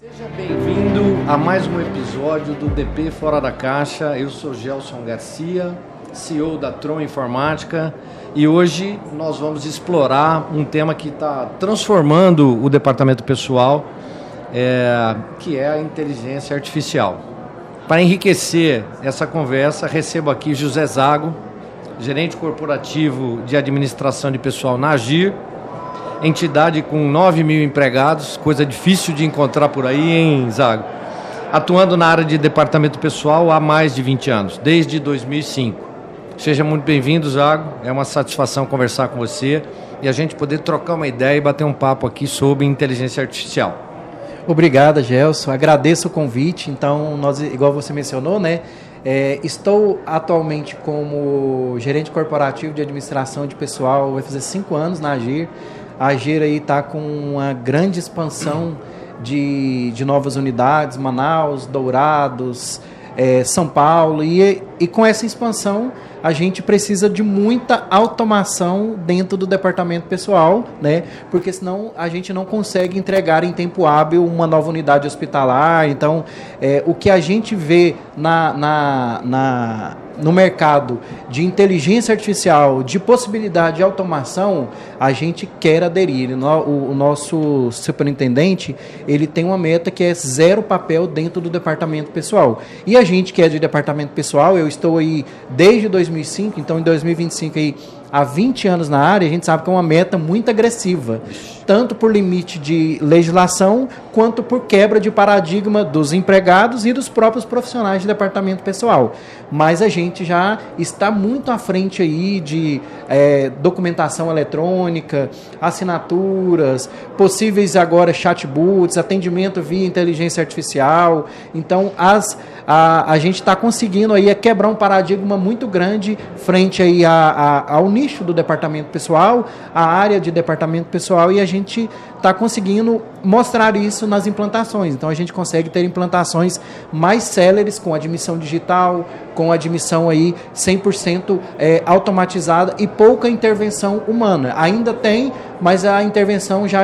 Seja bem-vindo a mais um episódio do DP Fora da Caixa. Eu sou Gelson Garcia, CEO da Tron Informática, e hoje nós vamos explorar um tema que está transformando o departamento pessoal, que é a inteligência artificial. Para enriquecer essa conversa, recebo aqui José Zago, gerente corporativo de administração de pessoal na Agir, entidade com 9 mil empregados, coisa difícil de encontrar por aí, hein, Zago? Atuando na área de departamento pessoal há mais de 20 anos, desde 2005. Seja muito bem-vindo, Zago. É uma satisfação conversar com você e a gente poder trocar uma ideia e bater um papo aqui sobre inteligência artificial. Obrigado, Gelson. Agradeço o convite. Então, igual você mencionou, né? Estou atualmente como gerente corporativo de administração de pessoal, vai fazer 5 anos na Agir. A Agir aí está com uma grande expansão de novas unidades, Manaus, Dourados, São Paulo, e com essa expansão a gente precisa de muita automação dentro do departamento pessoal, né? Porque senão a gente não consegue entregar em tempo hábil uma nova unidade hospitalar. Então, o que a gente vê no mercado de inteligência artificial, de possibilidade de automação, a gente quer aderir. O nosso superintendente, ele tem uma meta que é 0 papel dentro do departamento pessoal. E a gente que é de departamento pessoal, eu estou aí desde 2005, então em 2025 aí, há 20 anos na área, a gente sabe que é uma meta muito agressiva, tanto por limite de legislação, quanto por quebra de paradigma dos empregados e dos próprios profissionais de departamento pessoal. Mas a gente já está muito à frente aí de documentação eletrônica, assinaturas, possíveis agora chatbots, atendimento via inteligência artificial. Então, a gente está conseguindo aí quebrar um paradigma muito grande frente aí ao nicho do departamento pessoal, a área de departamento pessoal, e a gente está conseguindo mostrar isso nas implantações. Então, a gente consegue ter implantações mais céleres com admissão digital, com admissão aí 100% automatizada e pouca intervenção humana. Ainda tem, mas a intervenção já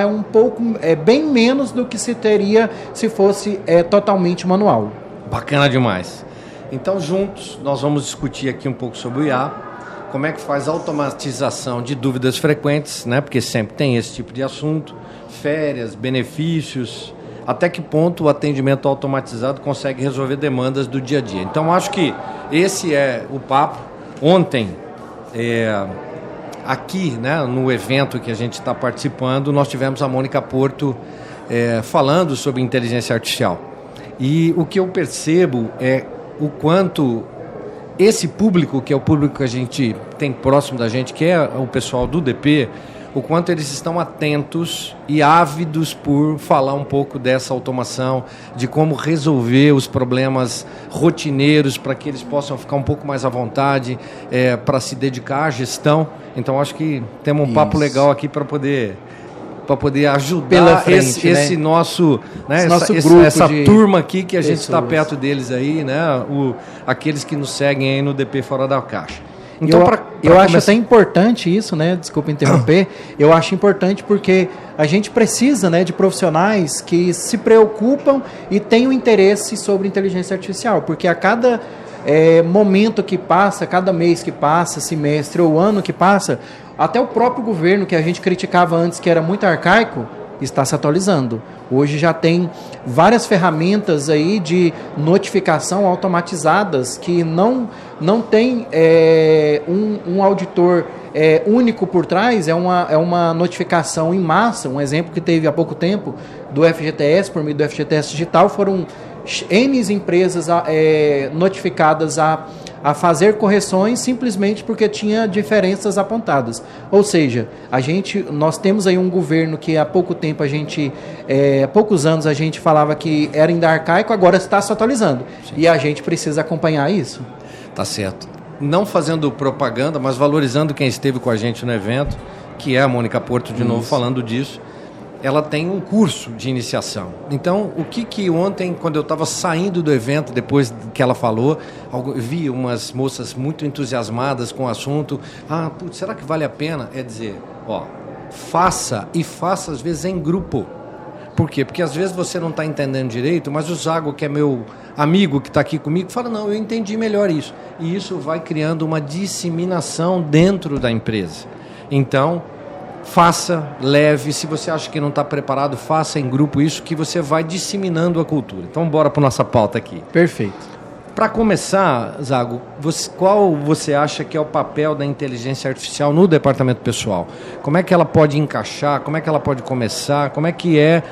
é bem menos do que se teria se fosse totalmente manual. Bacana demais. Então, juntos, nós vamos discutir aqui um pouco sobre o IA, como é que faz a automatização de dúvidas frequentes, né? Porque sempre tem esse tipo de assunto, férias, benefícios, até que ponto o atendimento automatizado consegue resolver demandas do dia a dia. Então, acho que esse é o papo. Ontem, aqui, né, no evento que a gente está participando, nós tivemos a Mônica Porto falando sobre inteligência artificial. E o que eu percebo é o quanto esse público, que é o público que a gente tem próximo da gente, que é o pessoal do DP, o quanto eles estão atentos e ávidos por falar um pouco dessa automação, de como resolver os problemas rotineiros para que eles possam ficar um pouco mais à vontade, para se dedicar à gestão. Então, acho que temos um papo legal aqui para poder ajudar frente, esse nosso, né, essa turma aqui que a gente está perto deles aí, né, aqueles que nos seguem aí no DP Fora da Caixa. Então, eu acho até importante isso, né? Desculpa interromper. Eu acho importante porque a gente precisa, né, de profissionais que se preocupam e tenham interesse sobre inteligência artificial, porque a cada momento que passa, cada mês que passa, semestre ou ano que passa, até o próprio governo, que a gente criticava antes, que era muito arcaico, está se atualizando. Hoje já tem várias ferramentas aí de notificação automatizadas que não tem um auditor único por trás, é uma notificação em massa. Um exemplo que teve há pouco tempo do FGTS, por meio do FGTS Digital, foram N empresas notificadas a fazer correções simplesmente porque tinha diferenças apontadas. Ou seja, nós temos aí um governo que há pouco tempo há poucos anos a gente falava que era ainda arcaico, agora está se atualizando. Sim. E a gente precisa acompanhar isso. Tá certo. Não fazendo propaganda, mas valorizando quem esteve com a gente no evento, que é a Mônica Porto, de novo, falando disso. Ela tem um curso de iniciação. Então, o que ontem, quando eu estava saindo do evento, depois que ela falou, eu vi umas moças muito entusiasmadas com o assunto. Será que vale a pena? É dizer, faça às vezes em grupo. Por quê? Porque às vezes você não está entendendo direito, mas o Zago, que é meu amigo, que está aqui comigo, fala, não, eu entendi melhor isso. E isso vai criando uma disseminação dentro da empresa. Então, faça, leve, se você acha que não está preparado, faça em grupo isso, que você vai disseminando a cultura. Então, bora para a nossa pauta aqui. Perfeito. Para começar, Zago, qual você acha que é o papel da inteligência artificial no departamento pessoal? Como é que ela pode encaixar? Como é que ela pode começar? Como é que é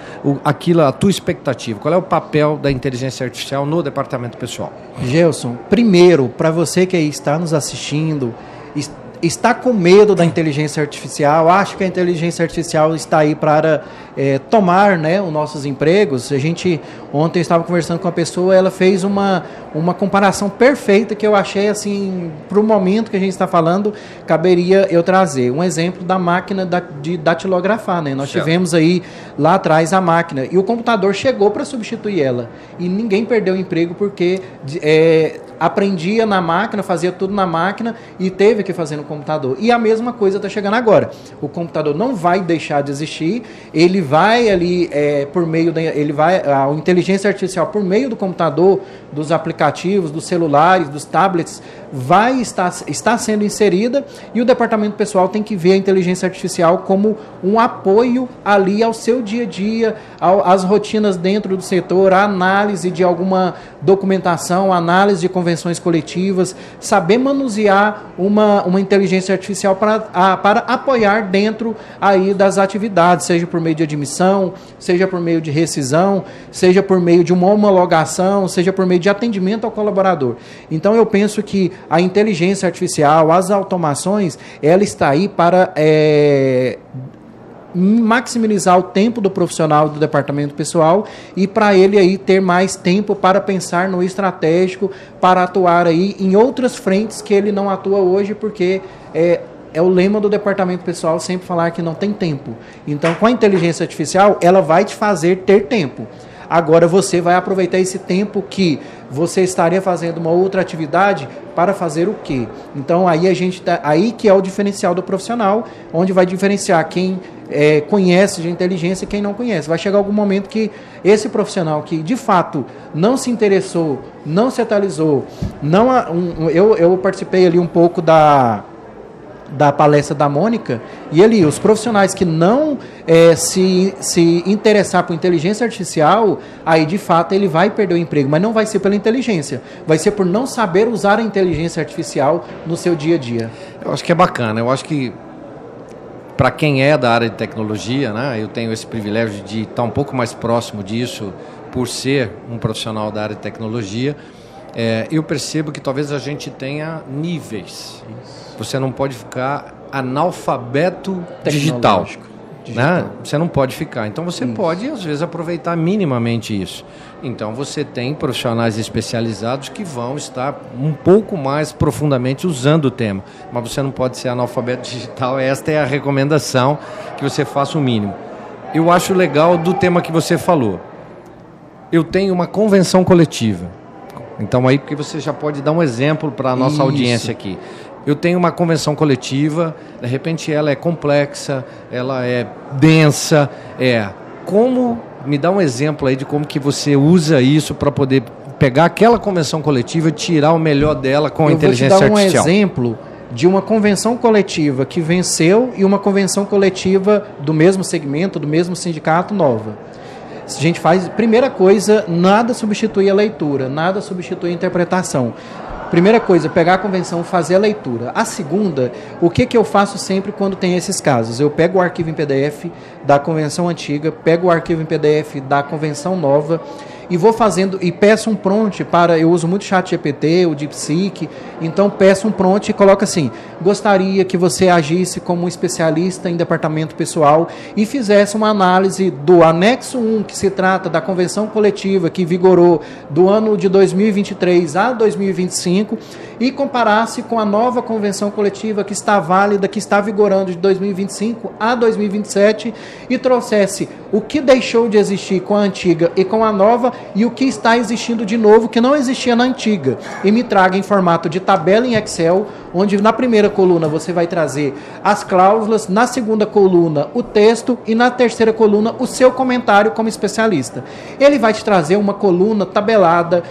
a tua expectativa? Qual é o papel da inteligência artificial no departamento pessoal? Gelson, primeiro, para você que aí está nos assistindo, está com medo da inteligência artificial, acha que a inteligência artificial está aí para tomar, né, os nossos empregos. Ontem eu estava conversando com uma pessoa, ela fez uma comparação perfeita que eu achei, assim, para o momento que a gente está falando, caberia eu trazer. Um exemplo da máquina de datilografar, né? Nós tivemos aí lá atrás a máquina e o computador chegou para substituir ela. E ninguém perdeu o emprego porque aprendia na máquina, fazia tudo na máquina e teve que fazer no computador. E a mesma coisa está chegando agora. O computador não vai deixar de existir, ele vai ali por meio a inteligência artificial por meio do computador, dos aplicativos, dos celulares, dos tablets, está sendo inserida, e o departamento pessoal tem que ver a inteligência artificial como um apoio ali ao seu dia a dia, às rotinas dentro do setor, a análise de alguma documentação, análise de convenções coletivas, saber manusear uma inteligência artificial para apoiar dentro aí das atividades, seja por meio de admissão, seja por meio de rescisão, seja por meio de uma homologação, seja por meio de atendimento ao colaborador. Então eu penso que a inteligência artificial, as automações, ela está aí para maximizar o tempo do profissional do departamento pessoal e para ele aí ter mais tempo para pensar no estratégico, para atuar aí em outras frentes que ele não atua hoje, porque é o lema do departamento pessoal sempre falar que não tem tempo. Então, com a inteligência artificial, ela vai te fazer ter tempo. Agora você vai aproveitar esse tempo que você estaria fazendo uma outra atividade para fazer o quê? Então aí que é o diferencial do profissional, onde vai diferenciar quem conhece de inteligência e quem não conhece. Vai chegar algum momento que esse profissional que de fato não se interessou, não se atualizou, eu participei ali um pouco da palestra da Mônica, e ali, os profissionais que não se interessar por inteligência artificial, aí de fato ele vai perder o emprego, mas não vai ser pela inteligência, vai ser por não saber usar a inteligência artificial no seu dia a dia. Eu acho que é bacana, eu acho que para quem é da área de tecnologia, né, eu tenho esse privilégio de estar um pouco mais próximo disso, por ser um profissional da área de tecnologia, eu percebo que talvez a gente tenha níveis. Você não pode ficar analfabeto digital. Né? Você não pode ficar. Então você pode, às vezes, aproveitar minimamente isso. Então você tem profissionais especializados que vão estar um pouco mais profundamente usando o tema. Mas você não pode ser analfabeto digital. Esta é a recomendação, que você faça o mínimo. Eu acho legal do tema que você falou. Eu tenho uma convenção coletiva. Então aí, porque você já pode dar um exemplo para a nossa audiência aqui. Eu tenho uma convenção coletiva, de repente ela é complexa, ela é densa, me dá um exemplo aí de como que você usa isso para poder pegar aquela convenção coletiva e tirar o melhor dela com a inteligência artificial. Eu vou te dar um exemplo de uma convenção coletiva que venceu e uma convenção coletiva do mesmo segmento, do mesmo sindicato, nova. A gente faz, primeira coisa, nada substitui a leitura, nada substitui a interpretação. Primeira coisa, pegar a convenção, fazer a leitura. A segunda, o que eu faço sempre quando tem esses casos? Eu pego o arquivo em PDF da convenção antiga, pego o arquivo em PDF da convenção nova e vou fazendo, e peço um prompt eu uso muito o ChatGPT, o DeepSeek, então peço um prompt e coloco assim: gostaria que você agisse como um especialista em departamento pessoal e fizesse uma análise do anexo 1, que se trata da convenção coletiva que vigorou do ano de 2023 a 2025, e comparasse com a nova convenção coletiva que está válida, que está vigorando de 2025 a 2027, e trouxesse o que deixou de existir com a antiga e com a nova, e o que está existindo de novo que não existia na antiga, e me traga em formato de tabela em Excel onde na primeira coluna você vai trazer as cláusulas, na segunda coluna o texto e na terceira coluna o seu comentário como especialista. Ele vai te trazer uma coluna tabelada,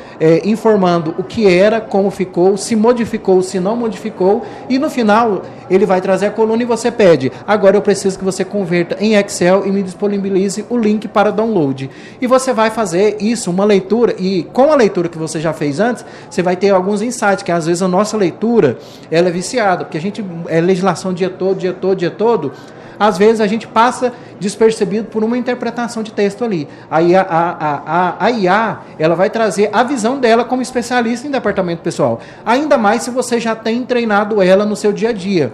informando o que era, como ficou, se modificou, se não modificou, e no final ele vai trazer a coluna e você pede: agora eu preciso que você converta em Excel e me disponibilize o link para download. E você vai fazer isso, uma leitura, e com a leitura que você já fez antes, você vai ter alguns insights, que às vezes a nossa leitura ela é viciada, porque a gente é legislação dia todo, às vezes a gente passa despercebido por uma interpretação de texto ali. Aí a IA, ela vai trazer a visão dela como especialista em departamento pessoal. Ainda mais se você já tem treinado ela no seu dia a dia.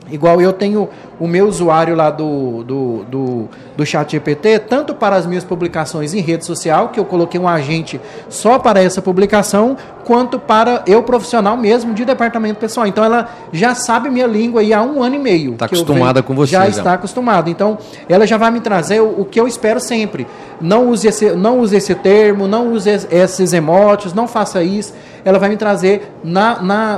Igual eu tenho o meu usuário lá do ChatGPT, tanto para as minhas publicações em rede social, que eu coloquei um agente só para essa publicação, quanto para eu profissional mesmo de departamento pessoal. Então ela já sabe minha língua aí há 1 ano e meio. Está acostumada com você. Já está acostumada. Então ela já vai me trazer o que eu espero sempre. Não use esse termo, não use esses emotes, não faça isso. Ela vai me trazer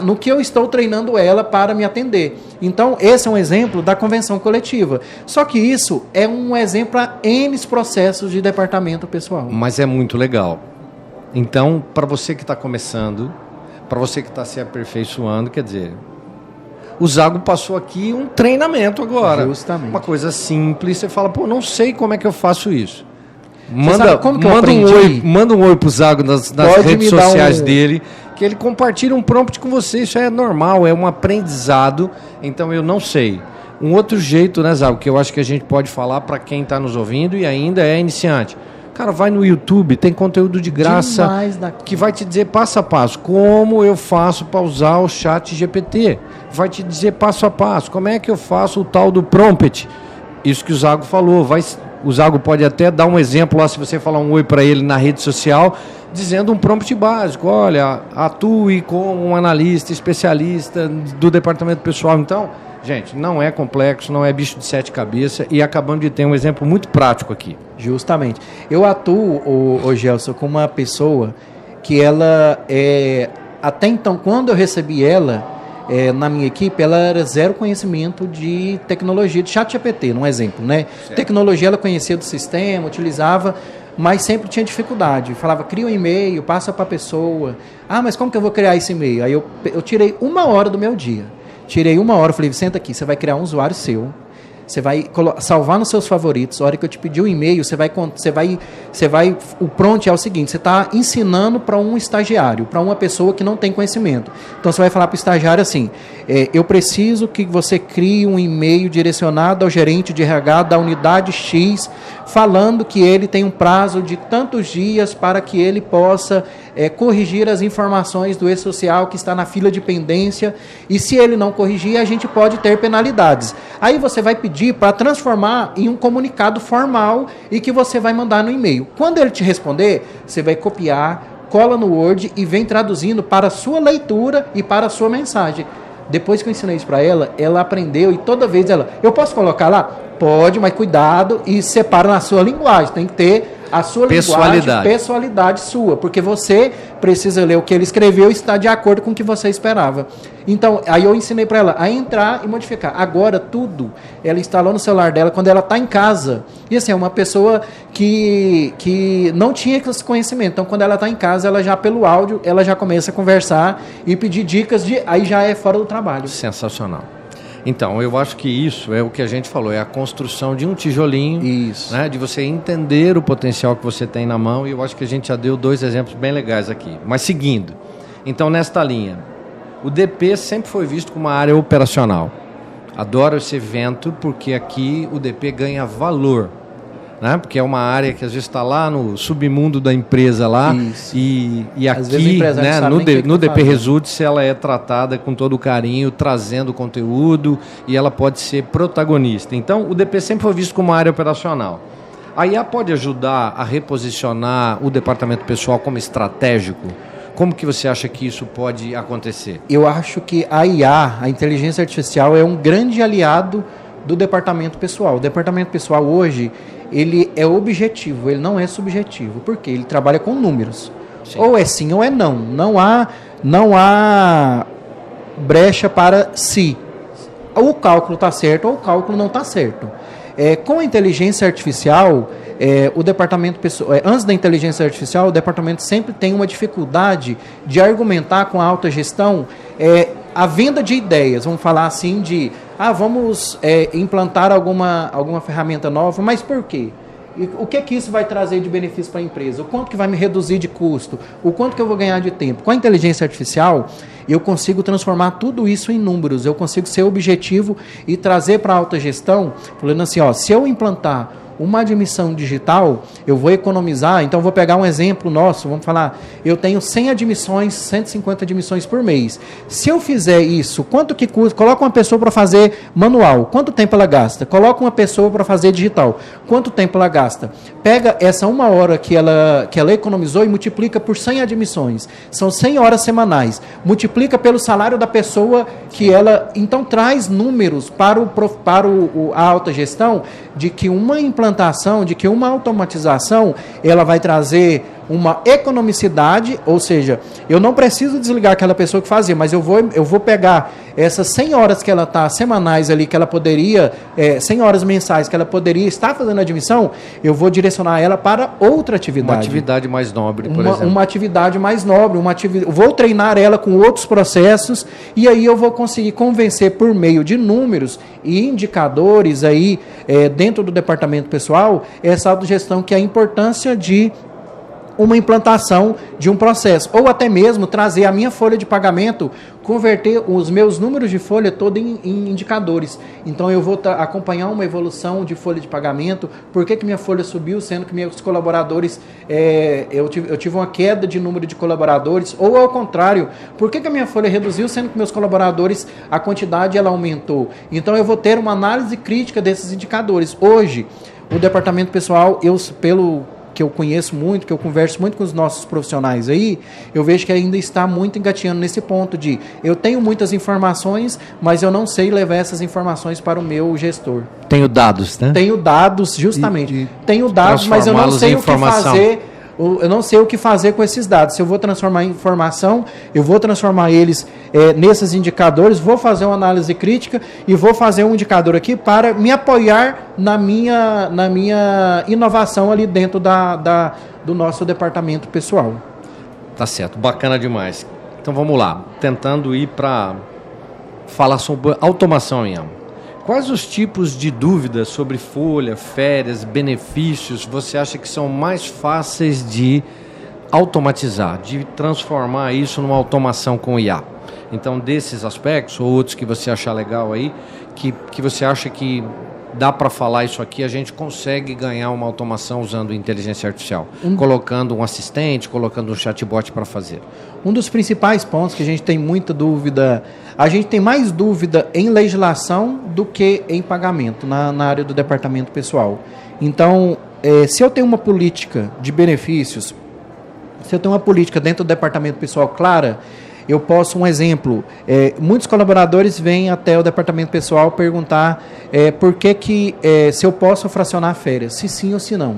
no que eu estou treinando ela para me atender. Então, esse é um exemplo da convenção coletiva. Só que isso é um exemplo a N processos de departamento pessoal. Mas é muito legal. Então, para você que está começando, para você que está se aperfeiçando, quer dizer, o Zago passou aqui um treinamento agora. Justamente. Uma coisa simples, você fala, pô, não sei como é que eu faço isso. Manda um oi pro Zago nas redes sociais dele, que ele compartilha um prompt com você. Isso é normal, é um aprendizado. Então eu não sei. Um outro jeito, né, Zago, que eu acho que a gente pode falar para quem está nos ouvindo e ainda é iniciante. Cara, vai no YouTube, tem conteúdo de graça que vai te dizer passo a passo como eu faço para usar o ChatGPT. Vai te dizer passo a passo como é que eu faço o tal do prompt. Isso que o Zago falou, o Zago pode até dar um exemplo lá, se você falar um oi para ele na rede social, dizendo um prompt básico. Olha, atue como um analista especialista do departamento pessoal. Então, gente, não é complexo, não é bicho de 7 cabeças, e acabamos de ter um exemplo muito prático aqui. Justamente. Eu atuo, o Gelson, com uma pessoa que ela, até então, quando eu recebi ela, na minha equipe, ela era zero conhecimento de tecnologia, de ChatGPT, um exemplo, né? Certo. Tecnologia ela conhecia do sistema, utilizava, mas sempre tinha dificuldade. Falava, cria um e-mail, passa para a pessoa. Ah, mas como que eu vou criar esse e-mail? Aí eu tirei 1 hora do meu dia. Tirei 1 hora, falei, senta aqui, você vai criar um usuário seu. Você vai salvar nos seus favoritos. A hora que eu te pedir o e-mail, o prompt é o seguinte: você está ensinando para um estagiário, para uma pessoa que não tem conhecimento. Então você vai falar para o estagiário assim: eu preciso que você crie um e-mail direcionado ao gerente de RH da unidade X, falando que ele tem um prazo de tantos dias para que ele possa corrigir as informações do e-social que está na fila de pendência, e se ele não corrigir, a gente pode ter penalidades. Aí você vai pedir para transformar em um comunicado formal e que você vai mandar no e-mail. Quando ele te responder, você vai copiar, cola no Word e vem traduzindo para a sua leitura e para a sua mensagem. Depois que eu ensinei isso para ela, ela aprendeu e toda vez eu posso colocar lá? Pode, mas cuidado e separa na sua linguagem. Tem que ter a sua pessoalidade sua, porque você precisa ler o que ele escreveu e estar de acordo com o que você esperava. Então, aí eu ensinei para ela a entrar e modificar. Agora, tudo, ela instalou no celular dela quando ela está em casa. E assim, é uma pessoa que não tinha esse conhecimento. Então, quando ela está em casa, ela já, pelo áudio, ela já começa a conversar e pedir dicas, aí já é fora do trabalho. Sensacional. Então, eu acho que isso é o que a gente falou, é a construção de um tijolinho, isso, né, de você entender o potencial que você tem na mão, e eu acho que a gente já deu 2 exemplos bem legais aqui. Mas seguindo, então nesta linha, o DP sempre foi visto como uma área operacional. Adoro esse evento porque aqui o DP ganha valor, né? Porque é uma área que às vezes está lá no submundo da empresa lá, e aqui, né, no DP Results ela é tratada com todo o carinho, trazendo conteúdo, e ela pode ser protagonista. Então o DP sempre foi visto como uma área operacional. A IA pode ajudar a reposicionar o departamento pessoal como estratégico? Como que você acha que isso pode acontecer? Eu acho que a IA, a inteligência artificial, é um grande aliado do departamento pessoal. O departamento pessoal hoje, ele é objetivo, ele não é subjetivo. Por quê? Ele trabalha com números. Sim. Ou é sim ou é não. Não há brecha para si. Ou o cálculo está certo ou o cálculo não está certo. Com a inteligência artificial, o departamento antes da inteligência artificial, o departamento sempre tem uma dificuldade de argumentar com a alta gestão a venda de ideias. Vamos falar assim vamos implantar alguma ferramenta nova, mas por quê? E o que isso vai trazer de benefício para a empresa? O quanto que vai me reduzir de custo? O quanto que eu vou ganhar de tempo? Com a inteligência artificial, eu consigo transformar tudo isso em números. Eu consigo ser objetivo e trazer para a alta gestão, falando assim, se eu implantar uma admissão digital, eu vou economizar. Então, vou pegar um exemplo nosso, vamos falar, eu tenho 100 admissões, 150 admissões por mês. Se eu fizer isso, quanto que custa? Coloca uma pessoa para fazer manual, quanto tempo ela gasta? Coloca uma pessoa para fazer digital, quanto tempo ela gasta? Pega essa 1 hora que ela economizou e multiplica por 100 admissões. São 100 horas semanais. Multiplica pelo salário da pessoa que ela... Então, traz números para a alta gestão de que uma implantação, de que uma automatização, ela vai trazer uma economicidade, ou seja, eu não preciso desligar aquela pessoa que fazia, mas eu vou pegar essas 100 horas que ela está semanais ali, que ela poderia, 100 horas mensais que ela poderia estar fazendo admissão, eu vou direcionar ela para outra atividade. Uma atividade mais nobre, por exemplo. Uma atividade mais nobre, vou treinar ela com outros processos e aí eu vou conseguir convencer por meio de números e indicadores aí dentro do departamento pessoal, essa autogestão, que é a importância de uma implantação de um processo, ou até mesmo trazer a minha folha de pagamento, converter os meus números de folha todo em indicadores. Então eu vou acompanhar uma evolução de folha de pagamento, por que minha folha subiu, sendo que meus colaboradores, eu tive uma queda de número de colaboradores, ou ao contrário, por que a minha folha reduziu, sendo que meus colaboradores, a quantidade ela aumentou. Então eu vou ter uma análise crítica desses indicadores. Hoje, o departamento pessoal, pelo que eu conheço muito, que eu converso muito com os nossos profissionais aí, eu vejo que ainda está muito engatinhando nesse ponto de eu tenho muitas informações, mas eu não sei levar essas informações para o meu gestor. Tenho dados, né? Tenho dados, justamente. Tenho dados, mas eu não sei o que fazer. Eu não sei o que fazer com esses dados. Se eu vou transformar em informação, eu vou transformar eles nesses indicadores, vou fazer uma análise crítica e vou fazer um indicador aqui para me apoiar na minha inovação ali dentro do nosso departamento pessoal. Tá certo, bacana demais. Então vamos lá, tentando ir para falar sobre automação, Ian. Quais os tipos de dúvidas sobre folha, férias, benefícios você acha que são mais fáceis de automatizar, de transformar isso numa automação com IA? Então, desses aspectos, ou outros que você achar legal aí, que você acha que dá para falar isso aqui, a gente consegue ganhar uma automação usando inteligência artificial, colocando um assistente, colocando um chatbot para fazer. Um dos principais pontos que a gente tem muita dúvida, a gente tem mais dúvida em legislação do que em pagamento na área do departamento pessoal. Então, se eu tenho uma política de benefícios, se eu tenho uma política dentro do departamento pessoal clara, eu posso, um exemplo, muitos colaboradores vêm até o departamento pessoal perguntar por que se eu posso fracionar férias, se sim ou se não.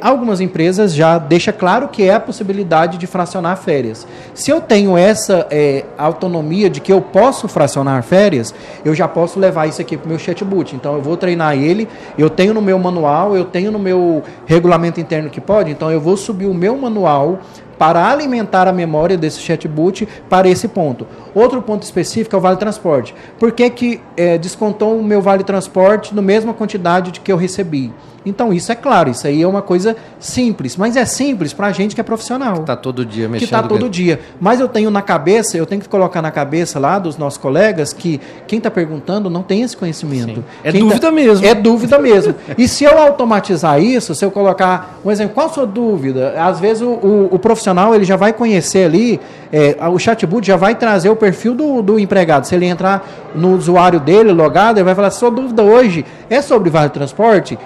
Algumas empresas já deixam claro que é a possibilidade de fracionar férias. Se eu tenho essa autonomia de que eu posso fracionar férias, eu já posso levar isso aqui para o meu chatbot. Então, eu vou treinar ele, eu tenho no meu manual, eu tenho no meu regulamento interno que pode, então eu vou subir o meu manual para alimentar a memória desse chatbot para esse ponto. Outro ponto específico é o Vale Transporte. Por que descontou o meu Vale Transporte na mesma quantidade de que eu recebi? Então, isso é claro, isso aí é uma coisa simples, mas é simples para a gente que é profissional. Que está todo dia mexendo. Que está todo dia. Mas eu tenho que colocar na cabeça lá dos nossos colegas que quem está perguntando não tem esse conhecimento. É dúvida mesmo. É dúvida mesmo. E se eu automatizar isso, se eu colocar um exemplo, qual a sua dúvida? Às vezes o profissional ele já vai conhecer ali, o chatbot já vai trazer o perfil do empregado. Se ele entrar no usuário dele, logado, ele vai falar, sua dúvida hoje é sobre Vale Transporte?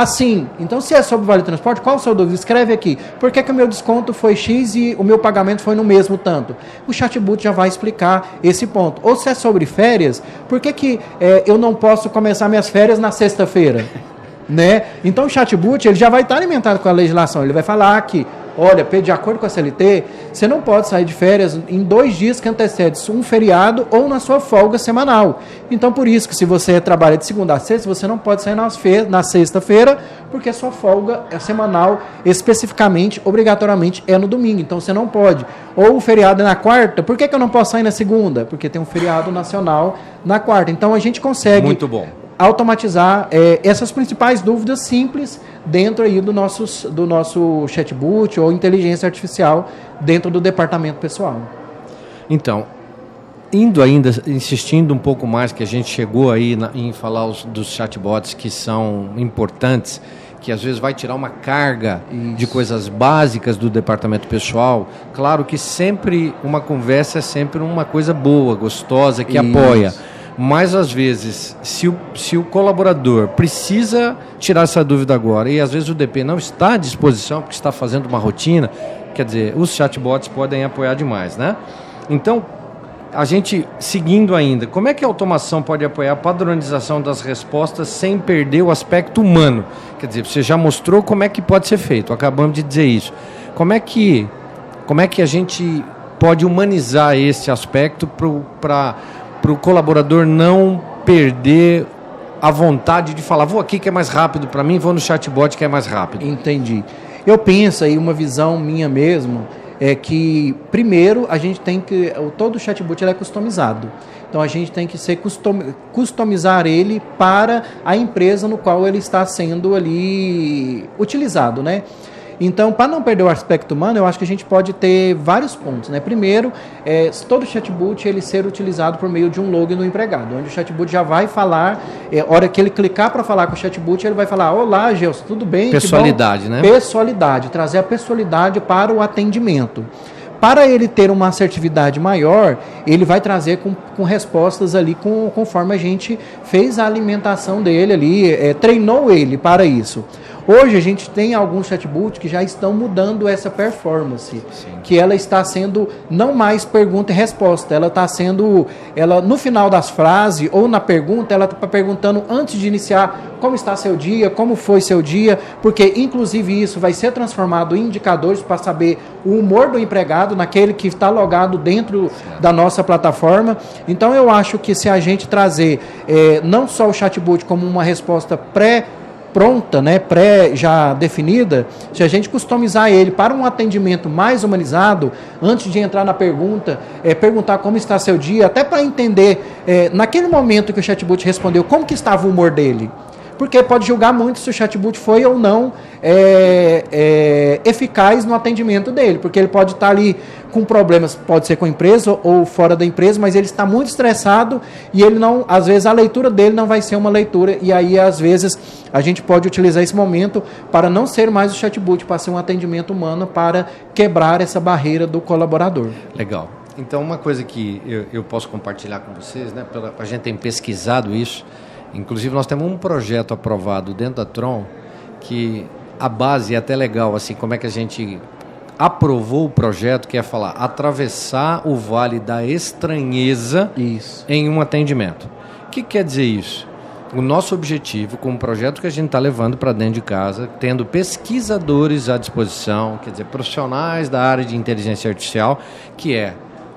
Sim. Então, se é sobre Vale Transporte, qual a sua dúvida? Escreve aqui. Por que o meu desconto foi X e o meu pagamento foi no mesmo tanto? O chatbot já vai explicar esse ponto. Ou se é sobre férias, por que eu não posso começar minhas férias na sexta-feira? Né? Então, o chatbot ele já vai estar alimentado com a legislação. Ele vai falar que olha, de acordo com a CLT, você não pode sair de férias em 2 dias que antecedem um feriado ou na sua folga semanal. Então, por isso que se você trabalha de segunda a sexta, você não pode sair na sexta-feira, porque a sua folga é semanal, especificamente, obrigatoriamente, é no domingo. Então, você não pode. Ou o feriado é na quarta, por que eu não posso sair na segunda? Porque tem um feriado nacional na quarta. Então, a gente consegue... Muito bom. Automatizar essas principais dúvidas simples dentro aí do nosso chatbot ou inteligência artificial dentro do departamento pessoal. Então, insistindo um pouco mais, que a gente chegou aí em falar dos chatbots que são importantes, que às vezes vai tirar uma carga de coisas básicas do departamento pessoal. Claro que sempre uma conversa é sempre uma coisa boa, gostosa, que apoia. Mas, às vezes, se o colaborador precisa tirar essa dúvida agora e, às vezes, o DP não está à disposição porque está fazendo uma rotina, quer dizer, os chatbots podem apoiar demais, né? Então, a gente, seguindo ainda, como é que a automação pode apoiar a padronização das respostas sem perder o aspecto humano? Quer dizer, você já mostrou como é que pode ser feito, acabamos de dizer isso. Como é que a gente pode humanizar esse aspecto para o colaborador não perder a vontade de falar, vou aqui que é mais rápido para mim, vou no chatbot que é mais rápido? Entendi. Eu penso aí, uma visão minha mesmo, é que, primeiro, a gente tem que... Todo chatbot ele é customizado. Então, a gente tem que customizar ele para a empresa no qual ele está sendo ali utilizado, né? Então, para não perder o aspecto humano, eu acho que a gente pode ter vários pontos, né? Primeiro, todo chatbot ele ser utilizado por meio de um login do empregado, onde o chatbot já vai falar, hora que ele clicar para falar com o chatbot, ele vai falar, olá, Gelson, tudo bem? Pessoalidade, né? Pessoalidade, trazer a pessoalidade para o atendimento. Para ele ter uma assertividade maior, ele vai trazer com respostas ali, conforme a gente fez a alimentação dele ali, treinou ele para isso. Hoje a gente tem alguns chatbots que já estão mudando essa performance, sim, que ela está sendo não mais pergunta e resposta, ela está sendo, no final das frases ou na pergunta, ela está perguntando antes de iniciar como está seu dia, como foi seu dia, porque inclusive isso vai ser transformado em indicadores para saber o humor do empregado naquele que está logado dentro da nossa plataforma. Então eu acho que se a gente trazer não só o chatbot como uma resposta pronta, né, já definida, se a gente customizar ele para um atendimento mais humanizado, antes de entrar na pergunta, perguntar como está seu dia, até para entender, naquele momento que o chatbot respondeu, como que estava o humor dele. Porque pode julgar muito se o chatbot foi ou não eficaz no atendimento dele, porque ele pode estar ali com problemas, pode ser com a empresa ou fora da empresa, mas ele está muito estressado e ele não, às vezes a leitura dele não vai ser uma leitura, e aí às vezes a gente pode utilizar esse momento para não ser mais o chatbot, para ser um atendimento humano, para quebrar essa barreira do colaborador. Legal. Então, uma coisa que eu posso compartilhar com vocês, né, a gente tem pesquisado isso. Inclusive, nós temos um projeto aprovado dentro da Tron, que a base é até legal, assim, como é que a gente aprovou o projeto, que é falar, atravessar o vale da estranheza em um atendimento. O que quer dizer isso? O nosso objetivo, com o projeto que a gente está levando para dentro de casa, tendo pesquisadores à disposição, quer dizer, profissionais da área de inteligência artificial, que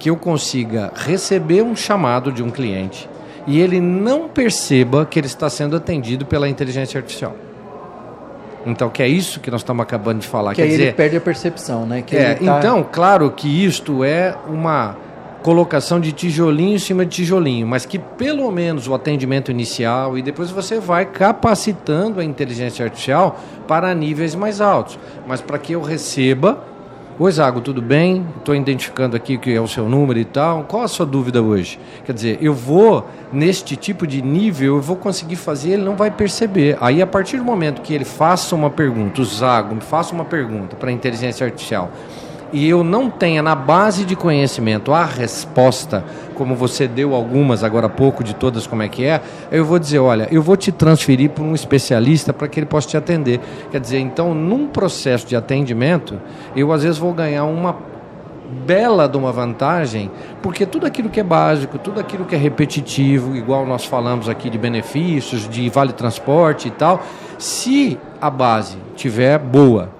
eu consiga receber um chamado de um cliente e ele não perceba que ele está sendo atendido pela inteligência artificial. Então, que é isso que nós estamos acabando de falar. Que aí ele perde a percepção, né? Então, claro que isto é uma colocação de tijolinho em cima de tijolinho, mas que pelo menos o atendimento inicial, e depois você vai capacitando a inteligência artificial para níveis mais altos. Mas para que eu receba... Oi, Zago, tudo bem? Estou identificando aqui que é o seu número e tal. Qual a sua dúvida hoje? Quer dizer, eu vou, neste tipo de nível, eu vou conseguir fazer, ele não vai perceber. Aí, a partir do momento que ele faça uma pergunta, o Zago me faça uma pergunta para a inteligência artificial, e eu não tenha na base de conhecimento a resposta, como você deu algumas agora há pouco, de todas como é que é, eu vou dizer, olha, eu vou te transferir para um especialista para que ele possa te atender. Quer dizer, então, num processo de atendimento, eu às vezes vou ganhar uma bela de uma vantagem, porque tudo aquilo que é básico, tudo aquilo que é repetitivo, igual nós falamos aqui de benefícios, de vale transporte e tal, se a base tiver boa,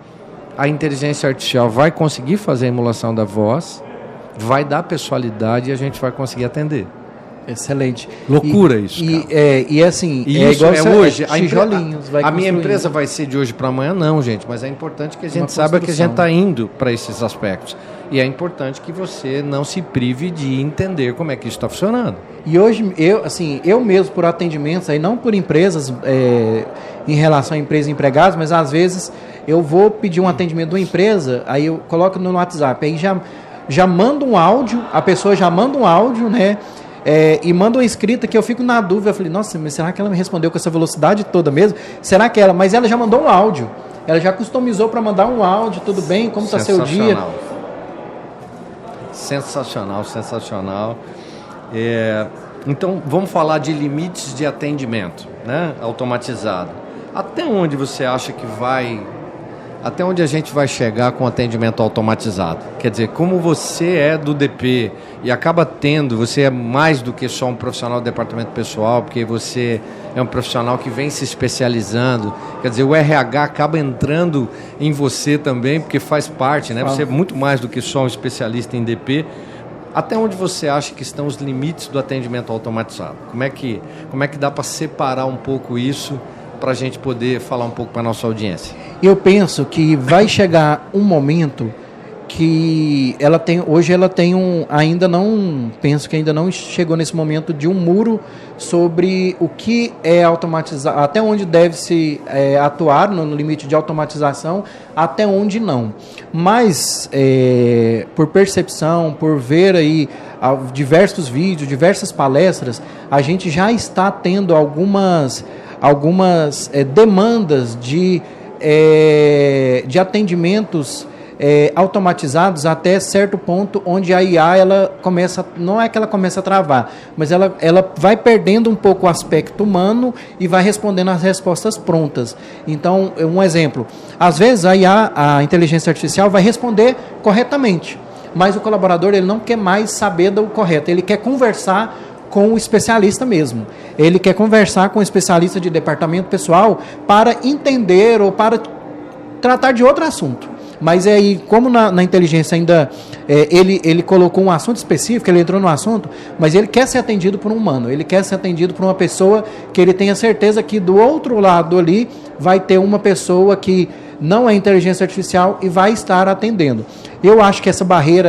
a inteligência artificial vai conseguir fazer a emulação da voz, vai dar pessoalidade e a gente vai conseguir atender. Excelente. Loucura isso, cara. E assim, isso igual hoje. tijolinhos. A minha empresa vai ser de hoje para amanhã? Não, gente. Mas é importante que a gente saiba que a gente está indo para esses aspectos. E é importante que você não se prive de entender como é que isso está funcionando. E hoje, eu mesmo, por atendimentos, aí não por empresas, em relação a empresas e empregados, mas às vezes eu vou pedir um atendimento de uma empresa, aí eu coloco no WhatsApp, aí já mando um áudio, a pessoa já manda um áudio, né? E manda uma escrita que eu fico na dúvida. Eu falei, nossa, mas será que ela me respondeu com essa velocidade toda mesmo? Será que ela... Mas ela já mandou um áudio. Ela já customizou para mandar um áudio. Tudo bem? Como está seu dia? Sensacional, sensacional. Então, vamos falar de limites de atendimento, né? Automatizado. Até onde você acha que vai... Até onde a gente vai chegar com atendimento automatizado? Quer dizer, como você é do DP e acaba você é mais do que só um profissional do departamento pessoal, porque você é um profissional que vem se especializando. Quer dizer, o RH acaba entrando em você também, porque faz parte, né? Você é muito mais do que só um especialista em DP. Até onde você acha que estão os limites do atendimento automatizado? Como é que dá para separar um pouco isso para a gente poder falar um pouco para a nossa audiência? Eu penso que vai chegar um momento que hoje ela tem penso que ainda não chegou nesse momento de um muro sobre o que é automatizar, até onde deve-se atuar no limite de automatização, até onde não. Mas, por percepção, por ver aí diversos vídeos, diversas palestras, a gente já está tendo algumas demandas de atendimentos automatizados até certo ponto, onde a IA ela começa, não é que ela começa a travar, mas ela vai perdendo um pouco o aspecto humano e vai respondendo as respostas prontas. Então, um exemplo, às vezes a IA, a inteligência artificial, vai responder corretamente, mas o colaborador ele não quer mais saber do correto, ele quer conversar com o especialista mesmo. Ele quer conversar com o especialista de departamento pessoal para entender ou para tratar de outro assunto. Mas aí, como na inteligência ainda ele colocou um assunto específico, ele entrou no assunto, mas ele quer ser atendido por um humano, ele quer ser atendido por uma pessoa que ele tenha certeza que do outro lado ali vai ter uma pessoa que não é inteligência artificial e vai estar atendendo. Eu acho que essa barreira,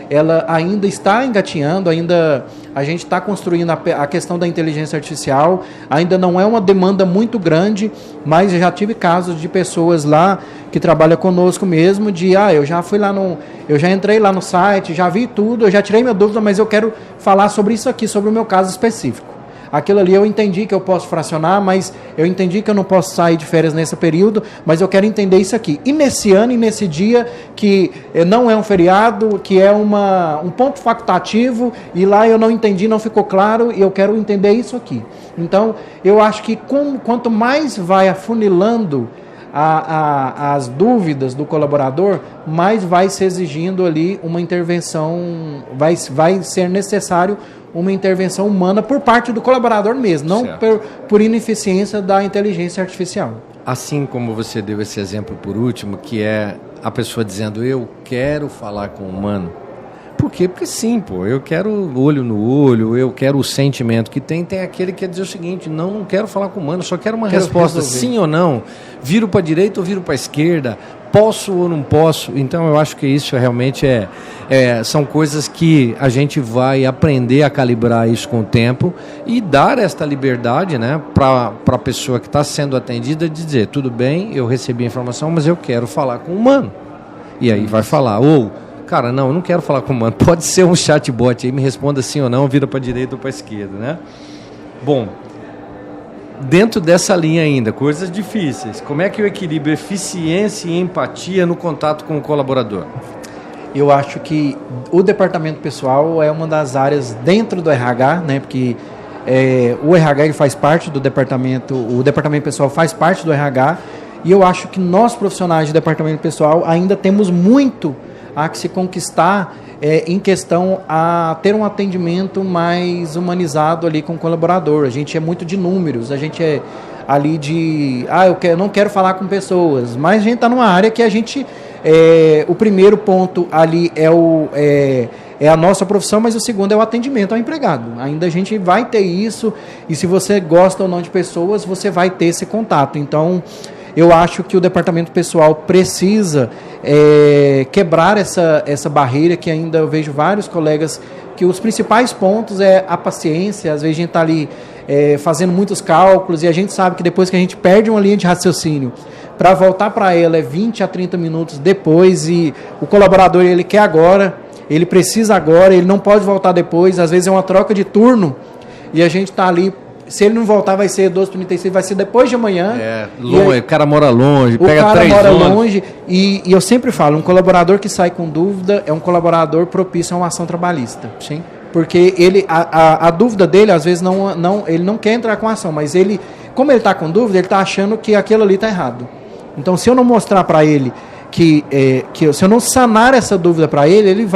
ela ainda está engatinhando, ainda a gente está construindo a questão da inteligência artificial, ainda não é uma demanda muito grande, mas eu já tive casos de pessoas lá que trabalham conosco mesmo, eu já entrei lá no site, já vi tudo, eu já tirei minha dúvida, mas eu quero falar sobre isso aqui, sobre o meu caso específico. Aquilo ali eu entendi que eu posso fracionar, mas eu entendi que eu não posso sair de férias nesse período, mas eu quero entender isso aqui. E nesse ano e nesse dia, que não é um feriado, que é um ponto facultativo, e lá eu não entendi, não ficou claro, e eu quero entender isso aqui. Então, eu acho que quanto mais vai afunilando as dúvidas do colaborador, mais vai se exigindo ali uma intervenção, vai ser necessário uma intervenção humana por parte do colaborador mesmo, não por ineficiência da inteligência artificial. Assim como você deu esse exemplo por último, que é a pessoa dizendo, eu quero falar com o humano. Por quê? Porque sim, eu quero olho no olho, eu quero o sentimento que tem aquele que quer dizer o seguinte, não quero falar com o humano, só quero uma resposta sim ou não, viro para a direita ou viro para a esquerda, posso ou não posso. Então eu acho que isso realmente são coisas que a gente vai aprender a calibrar isso com o tempo e dar esta liberdade, né, para a pessoa que está sendo atendida de dizer, tudo bem, eu recebi a informação, mas eu quero falar com o humano. E aí vai falar, cara, não, eu não quero falar com o humano, pode ser um chatbot aí, me responda sim ou não, vira para a direita ou para a esquerda, né? Bom, dentro dessa linha ainda, coisas difíceis, como é que eu equilibro eficiência e empatia no contato com o colaborador? Eu acho que o departamento pessoal é uma das áreas dentro do RH, né? Porque o RH ele faz parte do departamento, o departamento pessoal faz parte do RH, e eu acho que nós profissionais de departamento pessoal ainda temos muito a que se conquistar em questão a ter um atendimento mais humanizado ali com o colaborador. A gente é muito de números, a gente ali de, não quero falar com pessoas, mas a gente está numa área que a gente, o primeiro ponto ali é a nossa profissão, mas o segundo é o atendimento ao empregado. Ainda a gente vai ter isso, e se você gosta ou não de pessoas, você vai ter esse contato. Então, eu acho que o departamento pessoal precisa quebrar essa barreira, que ainda eu vejo vários colegas que os principais pontos é a paciência. Às vezes a gente está ali fazendo muitos cálculos, e a gente sabe que depois que a gente perde uma linha de raciocínio, para voltar para ela é 20 a 30 minutos depois, e o colaborador ele quer agora, ele precisa agora, ele não pode voltar depois. Às vezes é uma troca de turno, e a gente está ali. Se ele não voltar, vai ser 12h36, vai ser depois de amanhã. O cara mora longe, pega 3 horas. O cara mora longe, e eu sempre falo, um colaborador que sai com dúvida é um colaborador propício a uma ação trabalhista. Sim. Porque a dúvida dele, às vezes, ele não quer entrar com a ação, mas como ele está com dúvida, ele está achando que aquilo ali está errado. Então, se eu não mostrar para ele que se eu não sanar essa dúvida para ele,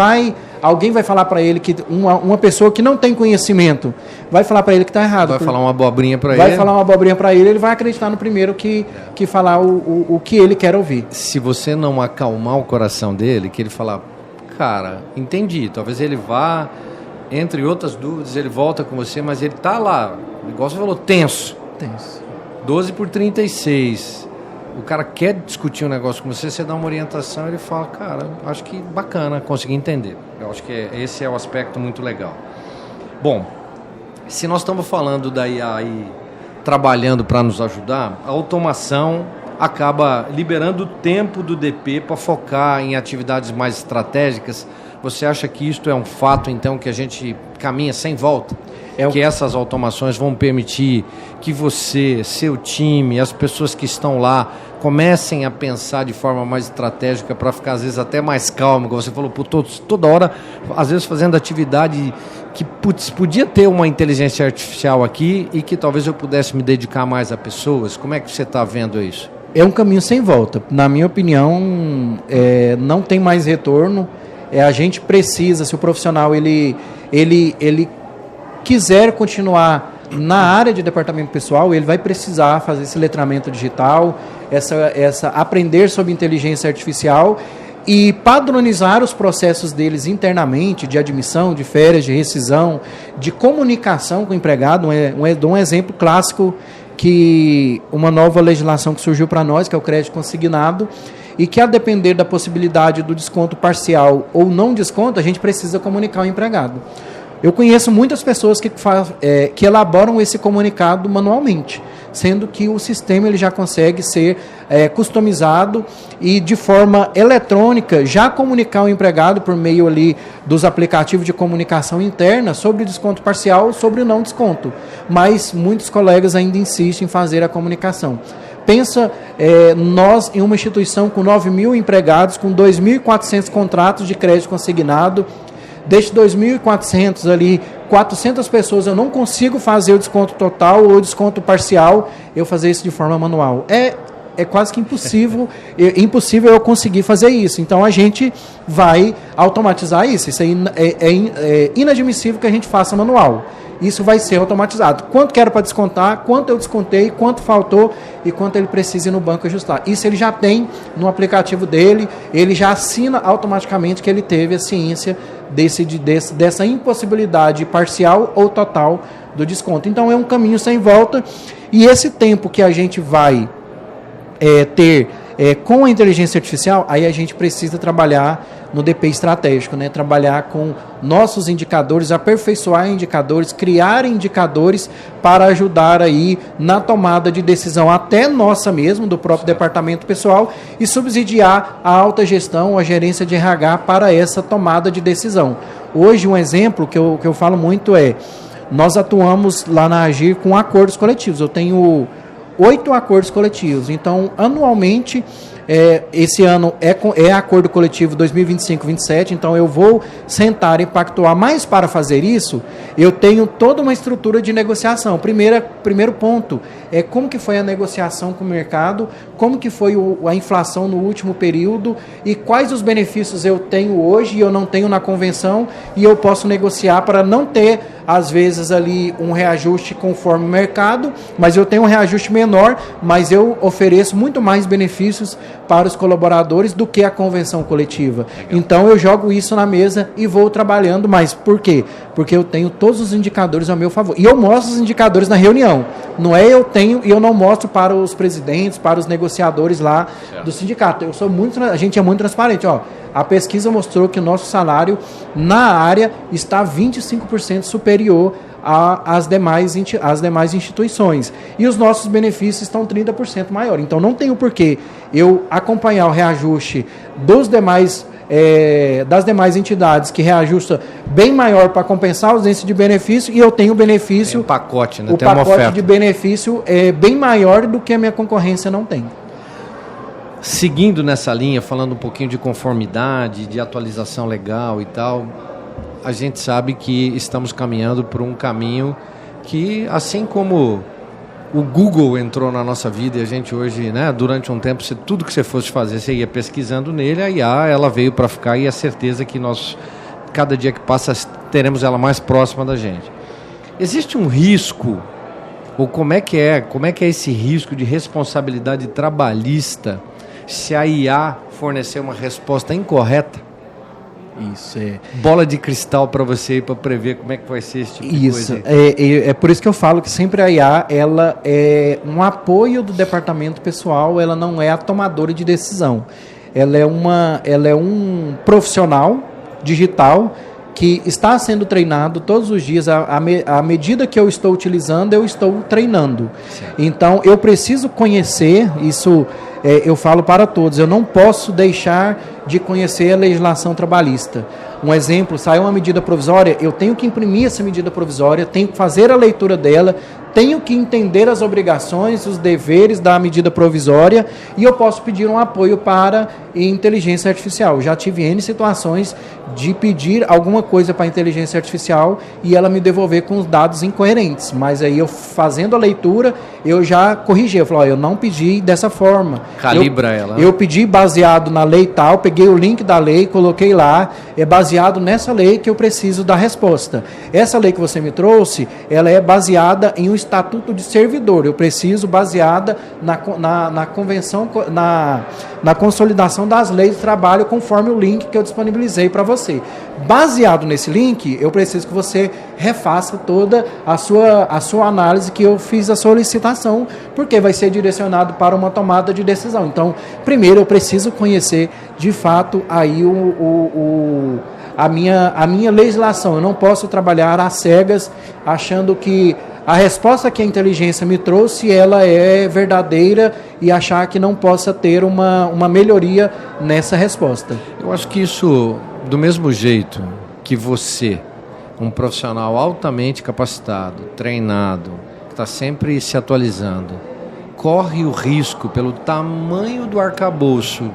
alguém vai falar para ele que uma pessoa que não tem conhecimento vai falar para ele que está errado. Vai falar uma abobrinha para ele. Vai falar uma abobrinha para ele vai acreditar no primeiro que falar o que ele quer ouvir. Se você não acalmar o coração dele, que ele falar, cara, entendi, talvez ele vá, entre outras dúvidas, ele volta com você, mas ele está lá, igual você falou, tenso. 12h36. O cara quer discutir um negócio com você, você dá uma orientação, ele fala, cara, acho que bacana, consegui entender. Eu acho que esse é o aspecto muito legal. Bom, se nós estamos falando da IA aí, trabalhando para nos ajudar, a automação acaba liberando o tempo do DP para focar em atividades mais estratégicas. Você acha que isto é um fato, então, que a gente caminha sem volta? Que essas automações vão permitir que você, seu time, as pessoas que estão lá comecem a pensar de forma mais estratégica para ficar, às vezes, até mais calmo, como você falou, toda hora, às vezes, fazendo atividade que, podia ter uma inteligência artificial aqui e que talvez eu pudesse me dedicar mais a pessoas. Como é que você está vendo isso? É um caminho sem volta. Na minha opinião, não tem mais retorno. A gente precisa, se o profissional ele quiser continuar na área de departamento pessoal, ele vai precisar fazer esse letramento digital, aprender sobre inteligência artificial e padronizar os processos deles internamente, de admissão, de férias, de rescisão, de comunicação com o empregado. Um exemplo clássico, que uma nova legislação que surgiu para nós, que é o crédito consignado, e que, a depender da possibilidade do desconto parcial ou não desconto, a gente precisa comunicar ao empregado. Eu conheço muitas pessoas que elaboram esse comunicado manualmente, sendo que o sistema ele já consegue ser customizado e, de forma eletrônica, já comunicar ao empregado por meio ali dos aplicativos de comunicação interna sobre desconto parcial, sobre o não desconto. Mas muitos colegas ainda insistem em fazer a comunicação. Pensa nós em uma instituição com 9.000 empregados, com 2.400 contratos de crédito consignado. Desde 2.400 ali, 400 pessoas, eu não consigo fazer o desconto total ou o desconto parcial, eu fazer isso de forma manual. É quase que impossível eu conseguir fazer isso. Então, a gente vai automatizar isso. Isso é inadmissível que a gente faça manual. Isso vai ser automatizado. Quanto que era para descontar, quanto eu descontei, quanto faltou e quanto ele precisa ir no banco ajustar. Isso ele já tem no aplicativo dele, ele já assina automaticamente que ele teve a ciência dessa impossibilidade parcial ou total do desconto. Então, é um caminho sem volta, e esse tempo que a gente vai ter com a inteligência artificial, aí a gente precisa trabalhar no DP estratégico, né? Trabalhar com nossos indicadores, aperfeiçoar indicadores, criar indicadores para ajudar aí na tomada de decisão, até nossa mesmo, do próprio departamento pessoal, e subsidiar a alta gestão, a gerência de RH para essa tomada de decisão. Hoje, um exemplo que eu falo muito nós atuamos lá na Agir com acordos coletivos. Eu tenho 8 acordos coletivos. Então, anualmente, esse ano é acordo coletivo 2025-27, então eu vou sentar e pactuar, mas para fazer isso, eu tenho toda uma estrutura de negociação. Primeiro ponto é como que foi a negociação com o mercado, como que foi a inflação no último período e quais os benefícios eu tenho hoje e eu não tenho na convenção e eu posso negociar para não ter às vezes ali um reajuste conforme o mercado, mas eu tenho um reajuste menor, mas eu ofereço muito mais benefícios para os colaboradores do que a convenção coletiva. Legal. Então eu jogo isso na mesa e vou trabalhando mais. Por quê? Porque eu tenho todos os indicadores ao meu favor. E eu mostro os indicadores na reunião. Não é eu tenho e eu não mostro para os presidentes, para os negociadores lá do sindicato. A gente é muito transparente. Ó, a pesquisa mostrou que o nosso salário na área está 25% superior às demais instituições. E os nossos benefícios estão 30% maior. Então não tem o porquê eu acompanhar o reajuste das demais entidades que reajusta bem maior para compensar os índices de benefício, e eu tenho o benefício... Tem um pacote, né? O tem pacote uma oferta de benefício é bem maior do que a minha concorrência não tem. Seguindo nessa linha, falando um pouquinho de conformidade, de atualização legal e tal, a gente sabe que estamos caminhando por um caminho que, assim como o Google entrou na nossa vida e a gente hoje, né, durante um tempo, tudo que você fosse fazer, você ia pesquisando nele, a IA, ela veio para ficar, e a certeza que nós, cada dia que passa, teremos ela mais próxima da gente. Existe um risco, ou como é que é esse risco de responsabilidade trabalhista se a IA fornecer uma resposta incorreta? Isso é. Bola de cristal para você para prever como é que vai ser esse tipo de coisa. É por isso que eu falo que sempre a IA ela é um apoio do departamento pessoal, ela não é a tomadora de decisão. Ela é um profissional digital que está sendo treinado todos os dias. À medida que eu estou utilizando, eu estou treinando. Certo. Então, eu preciso conhecer isso. Eu falo para todos, eu não posso deixar de conhecer a legislação trabalhista. Um exemplo, saiu uma medida provisória, eu tenho que imprimir essa medida provisória, tenho que fazer a leitura dela, tenho que entender as obrigações, os deveres da medida provisória, e eu posso pedir um apoio para inteligência artificial. Já tive N situações de pedir alguma coisa para a inteligência artificial e ela me devolver com os dados incoerentes, mas aí eu, fazendo a leitura, eu já corrigi, eu falo, eu não pedi dessa forma. Calibra ela. Eu pedi baseado na lei tal, peguei o link da lei, coloquei lá, é baseado nessa lei que eu preciso da resposta. Essa lei que você me trouxe, ela é baseada em um estatuto de servidor, eu preciso baseada na convenção, na consolidação das leis de trabalho, conforme o link que eu disponibilizei para você. Baseado nesse link, eu preciso que você refaça toda a sua análise que eu fiz a solicitação, porque vai ser direcionado para uma tomada de decisão. Então, primeiro eu preciso conhecer de fato aí a minha legislação. Eu não posso trabalhar às cegas achando que a resposta que a inteligência me trouxe, ela é verdadeira, e achar que não possa ter uma melhoria nessa resposta. Eu acho que isso, do mesmo jeito que você, um profissional altamente capacitado, treinado, que está sempre se atualizando, corre o risco, pelo tamanho do arcabouço,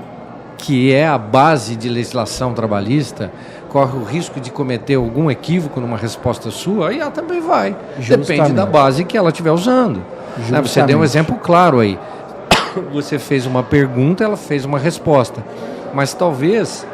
que é a base de legislação trabalhista, corre o risco de cometer algum equívoco numa resposta sua, e ela também vai. Justamente. Depende da base que ela estiver usando. Né? Você deu um exemplo claro aí. Você fez uma pergunta, ela fez uma resposta. Mas talvez,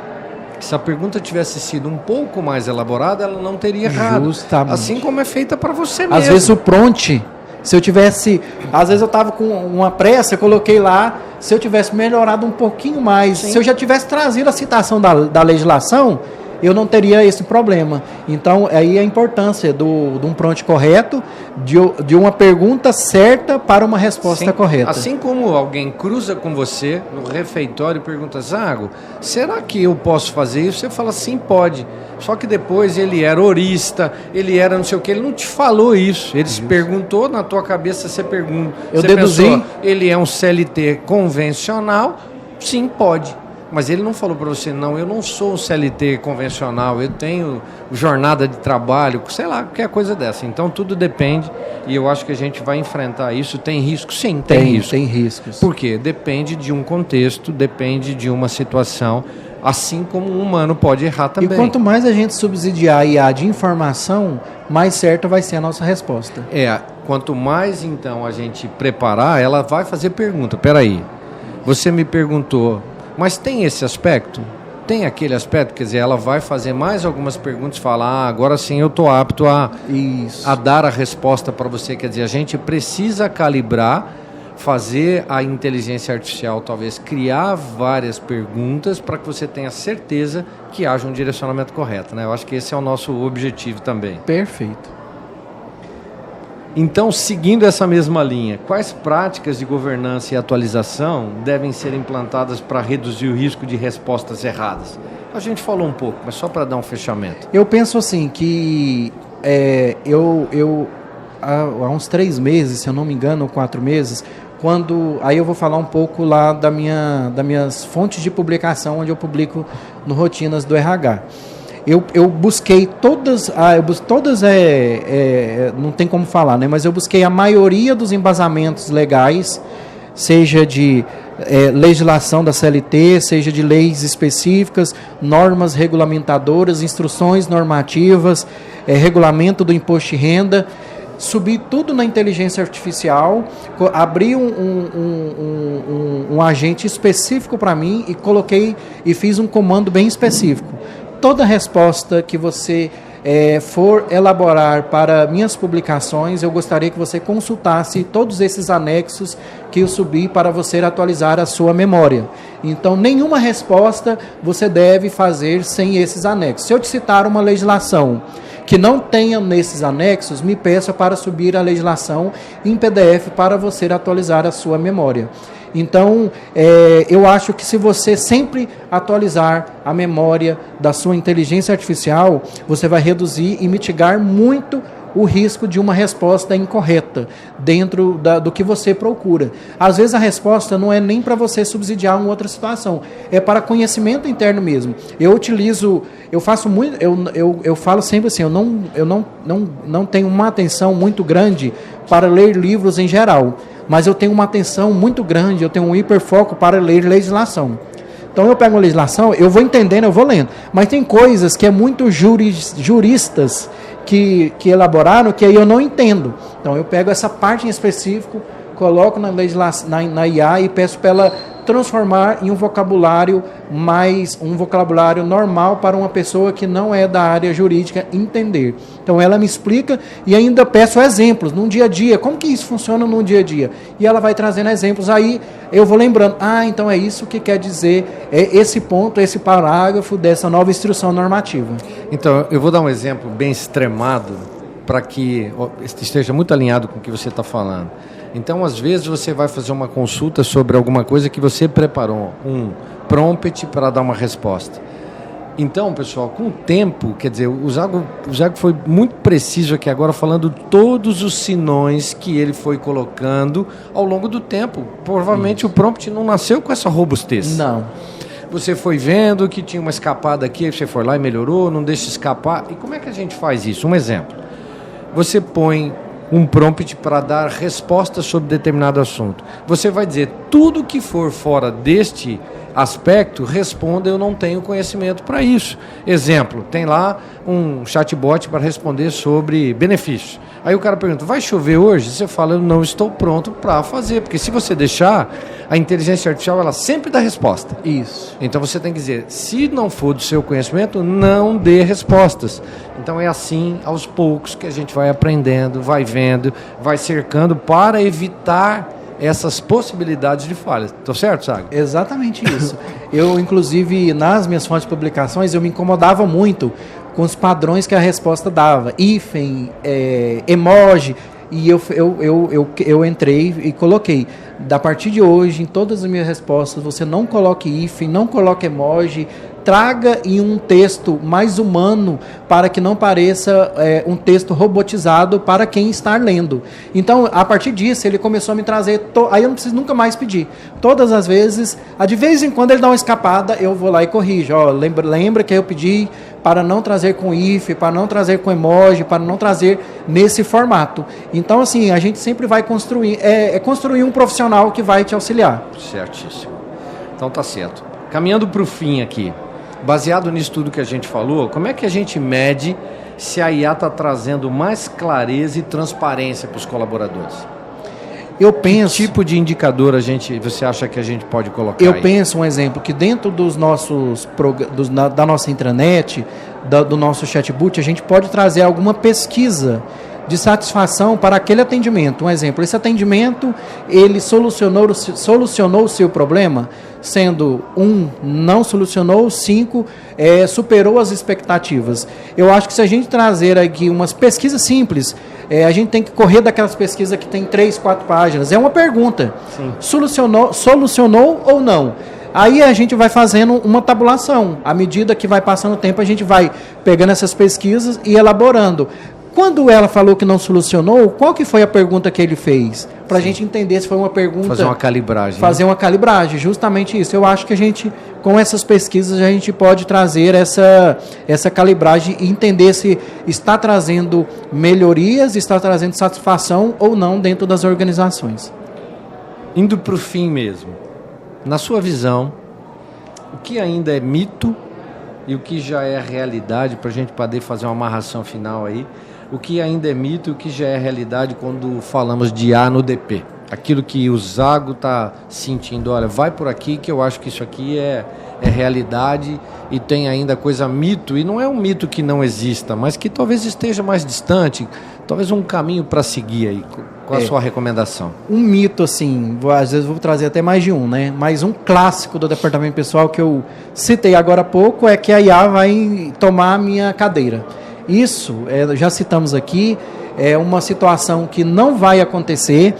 se a pergunta tivesse sido um pouco mais elaborada, ela não teria errado. Justamente. Assim como é feita para você mesmo. Às vezes o prompt, se eu tivesse... Às vezes eu estava com uma pressa, eu coloquei lá, se eu tivesse melhorado um pouquinho mais, sim, se eu já tivesse trazido a citação da legislação, eu não teria esse problema. Então, aí a importância de um prompt correto, de uma pergunta certa para uma resposta, sim, correta. Assim como alguém cruza com você no refeitório e pergunta, Zago, será que eu posso fazer isso? Você fala, sim, pode. Só que depois ele era horista, ele era não sei o que, ele não te falou isso. Ele se perguntou, na tua cabeça você pergunta. Eu você deduzi. Pensou, ele é um CLT convencional? Sim, pode. Mas ele não falou para você, não, eu não sou um CLT convencional, eu tenho jornada de trabalho, sei lá, qualquer coisa dessa. Então tudo depende, e eu acho que a gente vai enfrentar isso. Tem risco? Sim, tem risco. Tem riscos. Por quê? Depende de um contexto, depende de uma situação, assim como um humano pode errar também. E quanto mais a gente subsidiar a IA de informação, mais certa vai ser a nossa resposta. Quanto mais então a gente preparar, ela vai fazer pergunta. Peraí, você me perguntou, mas tem esse aspecto? tem aquele aspecto, quer dizer, ela vai fazer mais algumas perguntas e falar, agora sim eu estou apto a dar a resposta para você. Quer dizer, a gente precisa calibrar, fazer a inteligência artificial, talvez criar várias perguntas para que você tenha certeza que haja um direcionamento correto, né? Eu acho que esse é o nosso objetivo também. Perfeito. Então, seguindo essa mesma linha, quais práticas de governança e atualização devem ser implantadas para reduzir o risco de respostas erradas? A gente falou um pouco, mas só para dar um fechamento. Eu penso assim, que há uns 3 meses, se eu não me engano, 4 meses, aí eu vou falar um pouco lá das minhas fontes de publicação, onde eu publico no Rotinas do RH. Eu busquei todas, não tem como falar, né? Mas eu busquei a maioria dos embasamentos legais, seja de legislação da CLT, seja de leis específicas, normas regulamentadoras, instruções normativas, regulamento do imposto de renda. Subi tudo na inteligência artificial, abri um agente específico para mim e coloquei e fiz um comando bem específico. Toda resposta que você for elaborar para minhas publicações, eu gostaria que você consultasse todos esses anexos que eu subi para você atualizar a sua memória. Então, nenhuma resposta você deve fazer sem esses anexos. Se eu te citar uma legislação que não tenha nesses anexos, me peça para subir a legislação em PDF para você atualizar a sua memória. Então, eu acho que se você sempre atualizar a memória da sua inteligência artificial, você vai reduzir e mitigar muito o risco de uma resposta incorreta dentro do que você procura. Às vezes a resposta não é nem para você subsidiar uma outra situação, é para conhecimento interno mesmo. Eu falo sempre assim, eu não tenho uma atenção muito grande para ler livros em geral, mas eu tenho uma atenção muito grande, eu tenho um hiperfoco para ler legislação. Então eu pego uma legislação, eu vou entendendo, eu vou lendo. Mas tem coisas que é muito juristas que elaboraram que aí eu não entendo. Então eu pego essa parte em específico, coloco na IA e peço para ela transformar em um vocabulário normal para uma pessoa que não é da área jurídica entender. Então ela me explica e ainda peço exemplos no dia a dia, como que isso funciona no dia a dia. E ela vai trazendo exemplos, aí eu vou lembrando, então é isso que quer dizer, é esse ponto, esse parágrafo dessa nova instrução normativa. Então, eu vou dar um exemplo bem extremado para que esteja muito alinhado com o que você está falando. Então, às vezes, você vai fazer uma consulta sobre alguma coisa que você preparou, um prompt para dar uma resposta. Então, pessoal, com o tempo, quer dizer, o Zago foi muito preciso aqui agora, falando todos os sinões que ele foi colocando ao longo do tempo. Provavelmente o prompt não nasceu com essa robustez. Não. Você foi vendo que tinha uma escapada aqui, você foi lá e melhorou, não deixa escapar. E como é que a gente faz isso? Um exemplo. Você põe um prompt para dar respostas sobre determinado assunto. Você vai dizer, tudo que for fora deste aspecto, responda, eu não tenho conhecimento para isso. Exemplo, tem lá um chatbot para responder sobre benefícios. Aí o cara pergunta, vai chover hoje? Você fala, eu não estou pronto para fazer, porque se você deixar, a inteligência artificial, ela sempre dá resposta. Isso. Então você tem que dizer, se não for do seu conhecimento, não dê respostas. Então é assim, aos poucos, que a gente vai aprendendo, vai vendo, vai cercando para evitar essas possibilidades de falhas. Estou certo, Zago? Exatamente isso. Eu, inclusive, nas minhas fontes de publicações, eu me incomodava muito com os padrões que a resposta dava. Hífen, emoji. E eu entrei e coloquei, a partir de hoje, em todas as minhas respostas, você não coloque hífen, não coloque emoji, traga em um texto mais humano para que não pareça um texto robotizado para quem está lendo. Então, a partir disso, ele começou a me trazer... Aí eu não preciso nunca mais pedir. Todas as vezes, de vez em quando ele dá uma escapada, eu vou lá e corrijo. Lembra que eu pedi para não trazer com if, para não trazer com emoji, para não trazer nesse formato. Então, assim, a gente sempre vai construir... construir um profissional que vai te auxiliar. Certíssimo. Então, tá certo. Caminhando para o fim aqui. Baseado nisso tudo que a gente falou, como é que a gente mede se a IA está trazendo mais clareza e transparência para os colaboradores? Eu penso... Que tipo de indicador você acha que a gente pode colocar Eu aí? penso, um exemplo, que dentro dos nossos da nossa intranet, do nosso chatbot, a gente pode trazer alguma pesquisa de satisfação para aquele atendimento. Um exemplo, esse atendimento, ele solucionou o seu problema, sendo 1, não solucionou, 5, superou as expectativas. Eu acho que se a gente trazer aqui umas pesquisas simples, a gente tem que correr daquelas pesquisas que tem 3, 4 páginas. É uma pergunta. Sim. Solucionou ou não? Aí a gente vai fazendo uma tabulação. À medida que vai passando o tempo, a gente vai pegando essas pesquisas e elaborando. Quando ela falou que não solucionou, qual que foi a pergunta que ele fez? Para a gente entender se foi uma pergunta... Fazer uma calibragem. Fazer uma calibragem, justamente isso. Eu acho que a gente, com essas pesquisas, a gente pode trazer essa calibragem e entender se está trazendo melhorias, está trazendo satisfação ou não dentro das organizações. Indo para o fim mesmo, na sua visão, o que ainda é mito e o que já é realidade, para a gente poder fazer uma amarração final aí, o que ainda é mito e o que já é realidade quando falamos de IA no DP? Aquilo que o Zago está sentindo, olha, vai por aqui que eu acho que isso aqui é realidade e tem ainda coisa mito, e não é um mito que não exista, mas que talvez esteja mais distante, talvez um caminho para seguir aí. Qual a sua recomendação? Um mito, assim, às vezes vou trazer até mais de um, né? Mas um clássico do departamento pessoal que eu citei agora há pouco é que a IA vai tomar a minha cadeira. Isso, já citamos aqui, é uma situação que não vai acontecer.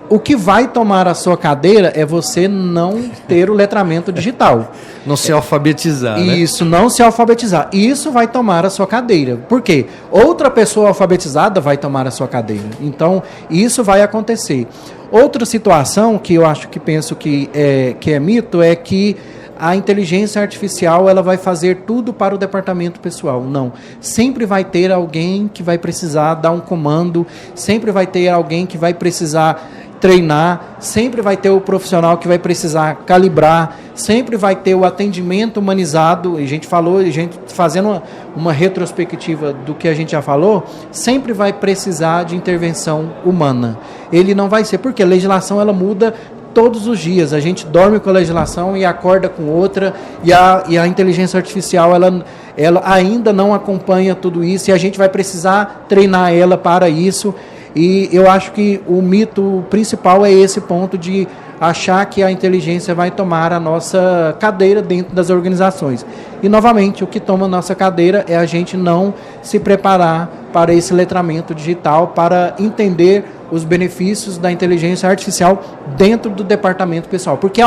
O que vai tomar a sua cadeira é você não ter o letramento digital. Não se alfabetizar, né? Isso, não se alfabetizar. Isso vai tomar a sua cadeira. Por quê? Outra pessoa alfabetizada vai tomar a sua cadeira. Então, isso vai acontecer. Outra situação que eu acho que penso que é mito é que a inteligência artificial ela vai fazer tudo para o departamento pessoal. Não. Sempre vai ter alguém que vai precisar dar um comando, sempre vai ter alguém que vai precisar treinar, sempre vai ter o profissional que vai precisar calibrar, sempre vai ter o atendimento humanizado, e a gente falou, a gente fazendo uma retrospectiva do que a gente já falou, sempre vai precisar de intervenção humana. Ele não vai ser, porque a legislação ela muda todos os dias, a gente dorme com a legislação e acorda com outra, e a inteligência artificial ela ainda não acompanha tudo isso, e a gente vai precisar treinar ela para isso. E eu acho que o mito principal é esse ponto de achar que a inteligência vai tomar a nossa cadeira dentro das organizações. E, novamente, o que toma a nossa cadeira é a gente não se preparar para esse letramento digital, para entender os benefícios da inteligência artificial dentro do departamento pessoal. Porque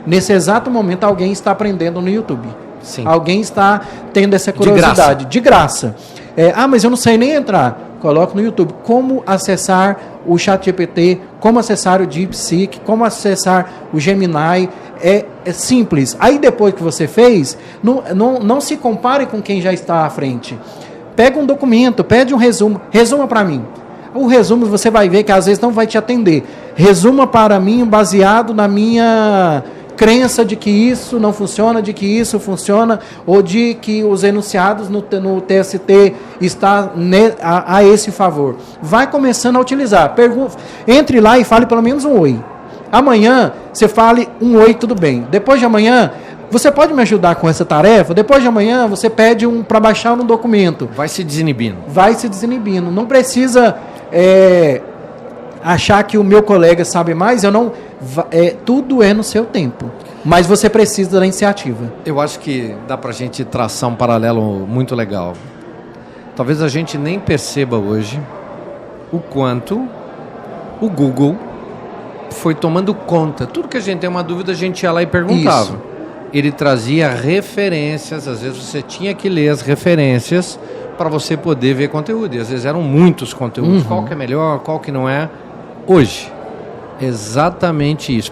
nesse exato momento, alguém está aprendendo no YouTube. Sim. Alguém está tendo essa curiosidade. De graça. Mas eu não sei nem entrar. Coloque no YouTube como acessar o ChatGPT, como acessar o DeepSeek, como acessar o Gemini. É simples. Aí depois que você fez, não se compare com quem já está à frente. Pega um documento, pede um resumo. Resuma para mim. O resumo você vai ver que às vezes não vai te atender. Resuma para mim baseado na minha crença de que isso não funciona, de que isso funciona, ou de que os enunciados no TST está a esse favor. Vai começando a utilizar. Entre lá e fale pelo menos um oi. Amanhã você fale um oi, tudo bem. Depois de amanhã, você pode me ajudar com essa tarefa? Depois de amanhã, você pede para baixar um documento. Vai se desinibindo. Vai se desinibindo. Não precisa achar que o meu colega sabe mais. Tudo é no seu tempo. Mas você precisa da iniciativa. Eu acho que dá para a gente traçar um paralelo muito legal. Talvez a gente nem perceba hoje o quanto o Google foi tomando conta. Tudo que a gente tem uma dúvida, a gente ia lá e perguntava. Isso. Ele trazia referências, às vezes você tinha que ler as referências para você poder ver conteúdo. E às vezes eram muitos conteúdos. Qual que é melhor, qual que não é. Hoje, exatamente isso.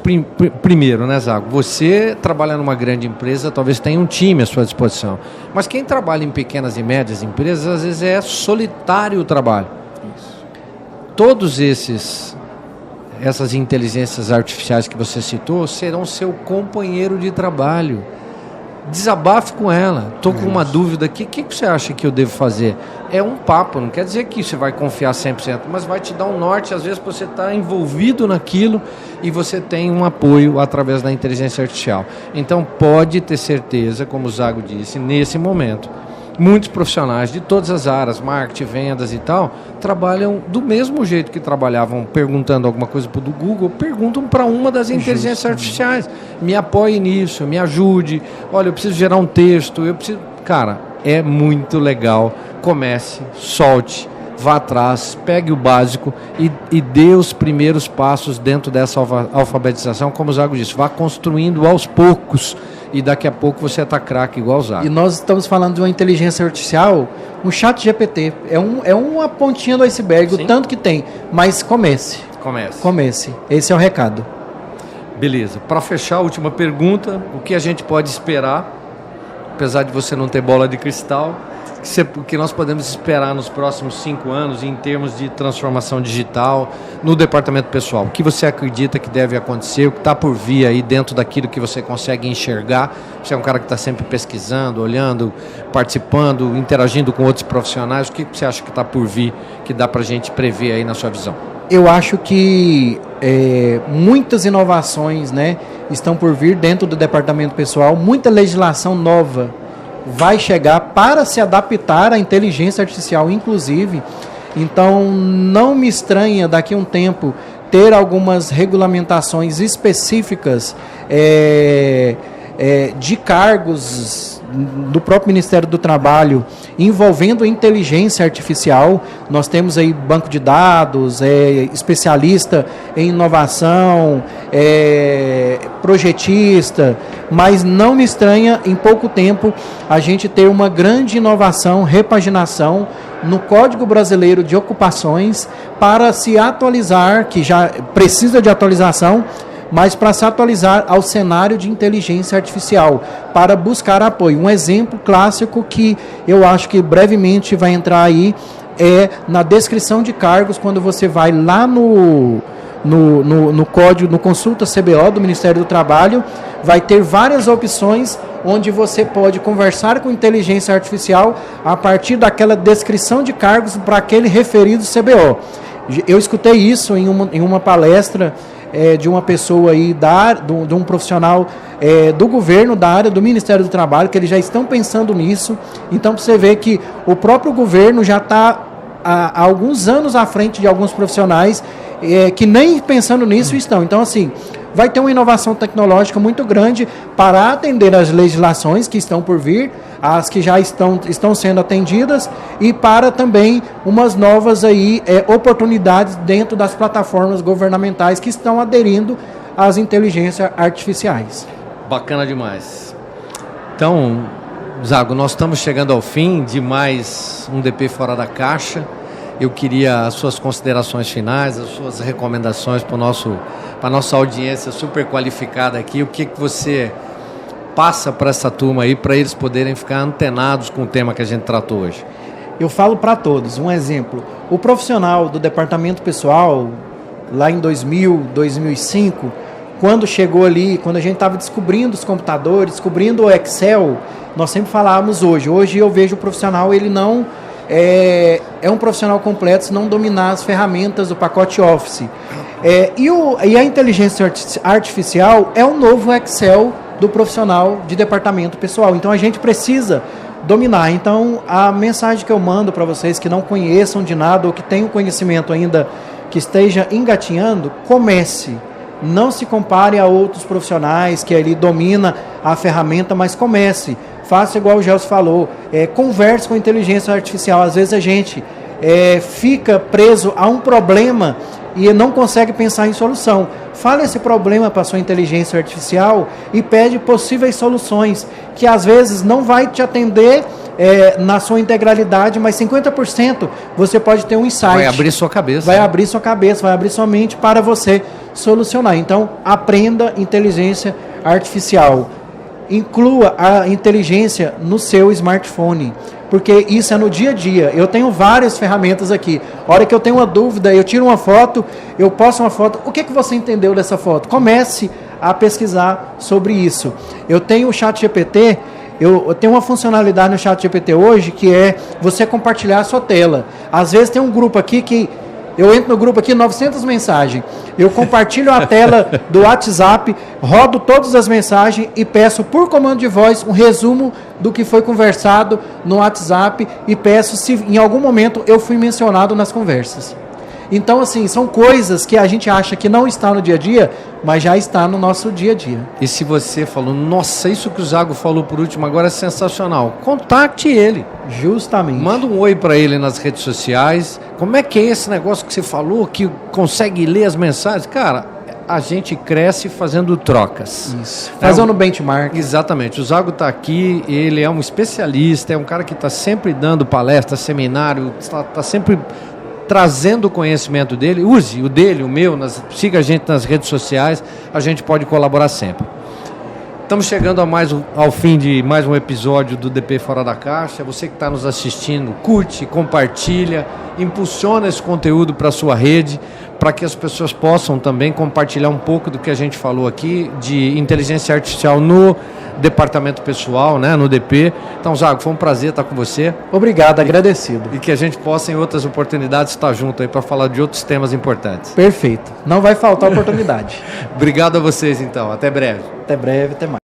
Primeiro, né, Zago? Você trabalha numa grande empresa, talvez tenha um time à sua disposição. Mas quem trabalha em pequenas e médias empresas, às vezes é solitário o trabalho. Isso. Todos essas inteligências artificiais que você citou serão seu companheiro de trabalho. desabafe com ela. Estou com uma dúvida aqui, o que você acha que eu devo fazer? É um papo, não quer dizer que você vai confiar 100%, mas vai te dar um norte, às vezes você está envolvido naquilo e você tem um apoio através da inteligência artificial. Então pode ter certeza, como o Zago disse, nesse momento, muitos profissionais de todas as áreas, marketing, vendas e tal, trabalham do mesmo jeito que trabalhavam perguntando alguma coisa para o Google, perguntam para uma das inteligências artificiais. Me apoie nisso, me ajude. Olha, eu preciso gerar um texto, eu preciso... Cara, é muito legal. Comece, solte, vá atrás, pegue o básico e dê os primeiros passos dentro dessa alfabetização. Como o Zago disse, vá construindo aos poucos. E daqui a pouco você está craque igual o Zago. E nós estamos falando de uma inteligência artificial, um chat GPT. É uma pontinha do iceberg, o tanto que tem. Mas comece. Esse é o recado. Beleza. Para fechar, a última pergunta. O que a gente pode esperar, apesar de você não ter bola de cristal, o que nós podemos esperar nos próximos 5 anos em termos de transformação digital no departamento pessoal? O que você acredita que deve acontecer, o que está por vir aí dentro daquilo que você consegue enxergar? Você é um cara que está sempre pesquisando, olhando, participando, interagindo com outros profissionais. O que você acha que está por vir, que dá para a gente prever aí na sua visão? Eu acho que muitas inovações, né, estão por vir dentro do departamento pessoal, muita legislação nova vai chegar para se adaptar à inteligência artificial, inclusive. Então, não me estranha daqui a um tempo ter algumas regulamentações específicas de cargos do próprio Ministério do Trabalho envolvendo inteligência artificial. Nós temos aí banco de dados, especialista em inovação, projetista, mas não me estranha em pouco tempo a gente ter uma grande inovação, repaginação no Código Brasileiro de Ocupações para se atualizar, que já precisa de atualização, mas para se atualizar ao cenário de inteligência artificial, para buscar apoio. Um exemplo clássico que eu acho que brevemente vai entrar aí é na descrição de cargos, quando você vai lá no código, no Consulta CBO do Ministério do Trabalho, vai ter várias opções onde você pode conversar com inteligência artificial a partir daquela descrição de cargos para aquele referido CBO. Eu escutei isso em uma palestra de uma pessoa aí de um profissional do governo, da área do Ministério do Trabalho, que eles já estão pensando nisso. Então, você vê que o próprio governo já está há alguns anos à frente de alguns profissionais que nem pensando nisso estão. Então, assim, vai ter uma inovação tecnológica muito grande para atender as legislações que estão por vir, as que já estão sendo atendidas, e para também umas novas aí, oportunidades dentro das plataformas governamentais que estão aderindo às inteligências artificiais. Bacana demais. Então, Zago, nós estamos chegando ao fim de mais um DP Fora da Caixa. Eu queria as suas considerações finais, as suas recomendações para a nossa audiência super qualificada aqui. O que você passa para essa turma aí, para eles poderem ficar antenados com o tema que a gente tratou hoje? Eu falo para todos, um exemplo. O profissional do departamento pessoal, lá em 2000, 2005, quando chegou ali, quando a gente estava descobrindo os computadores, descobrindo o Excel, nós sempre falávamos hoje. Hoje eu vejo o profissional, ele não... É um profissional completo se não dominar as ferramentas do pacote Office. E a inteligência artificial é o novo Excel do profissional de departamento pessoal. Então a gente precisa dominar. Então a mensagem que eu mando para vocês que não conheçam de nada ou que tenham conhecimento ainda que esteja engatinhando, comece. Não se compare a outros profissionais que ali domina a ferramenta, mas comece. Faça igual o Gelson falou, converse com a inteligência artificial. Às vezes a gente fica preso a um problema e não consegue pensar em solução. Fale esse problema para a sua inteligência artificial e pede possíveis soluções, que às vezes não vai te atender na sua integralidade, mas 50% você pode ter um insight. Vai abrir sua cabeça. Vai abrir sua cabeça, vai abrir sua mente para você solucionar. Então, aprenda inteligência artificial. Inclua a inteligência no seu smartphone, porque isso é no dia a dia. Eu tenho várias ferramentas aqui. A hora que eu tenho uma dúvida, eu tiro uma foto, eu posto uma foto. O que você entendeu dessa foto? Comece a pesquisar sobre isso. Eu tenho o ChatGPT, Eu tenho uma funcionalidade no ChatGPT hoje que é você compartilhar a sua tela. Às vezes tem um grupo aqui que eu entro no grupo aqui, 900 mensagens. Eu compartilho a tela do WhatsApp, rodo todas as mensagens e peço por comando de voz um resumo do que foi conversado no WhatsApp e peço se em algum momento eu fui mencionado nas conversas. Então, assim, são coisas que a gente acha que não está no dia a dia, mas já está no nosso dia a dia. E se você falou, nossa, isso que o Zago falou por último agora é sensacional, contacte ele. Justamente. Manda um oi para ele nas redes sociais. Como é que é esse negócio que você falou, que consegue ler as mensagens? Cara, a gente cresce fazendo trocas. Isso. Fazendo benchmark. Exatamente. O Zago está aqui, ele é um especialista, é um cara que está sempre dando palestra, seminário, está sempre trazendo o conhecimento dele. Use o dele, o meu, siga a gente nas redes sociais, a gente pode colaborar sempre. Estamos chegando ao fim de mais um episódio do DP Fora da Caixa. Você que está nos assistindo, curte, compartilha, impulsiona esse conteúdo para a sua rede, para que as pessoas possam também compartilhar um pouco do que a gente falou aqui de inteligência artificial no departamento pessoal, né, no DP. Então, Zago, foi um prazer estar com você. Obrigado, agradecido. E que a gente possa, em outras oportunidades, estar junto aí para falar de outros temas importantes. Perfeito. Não vai faltar oportunidade. Obrigado a vocês, então. Até breve. Até breve, até mais.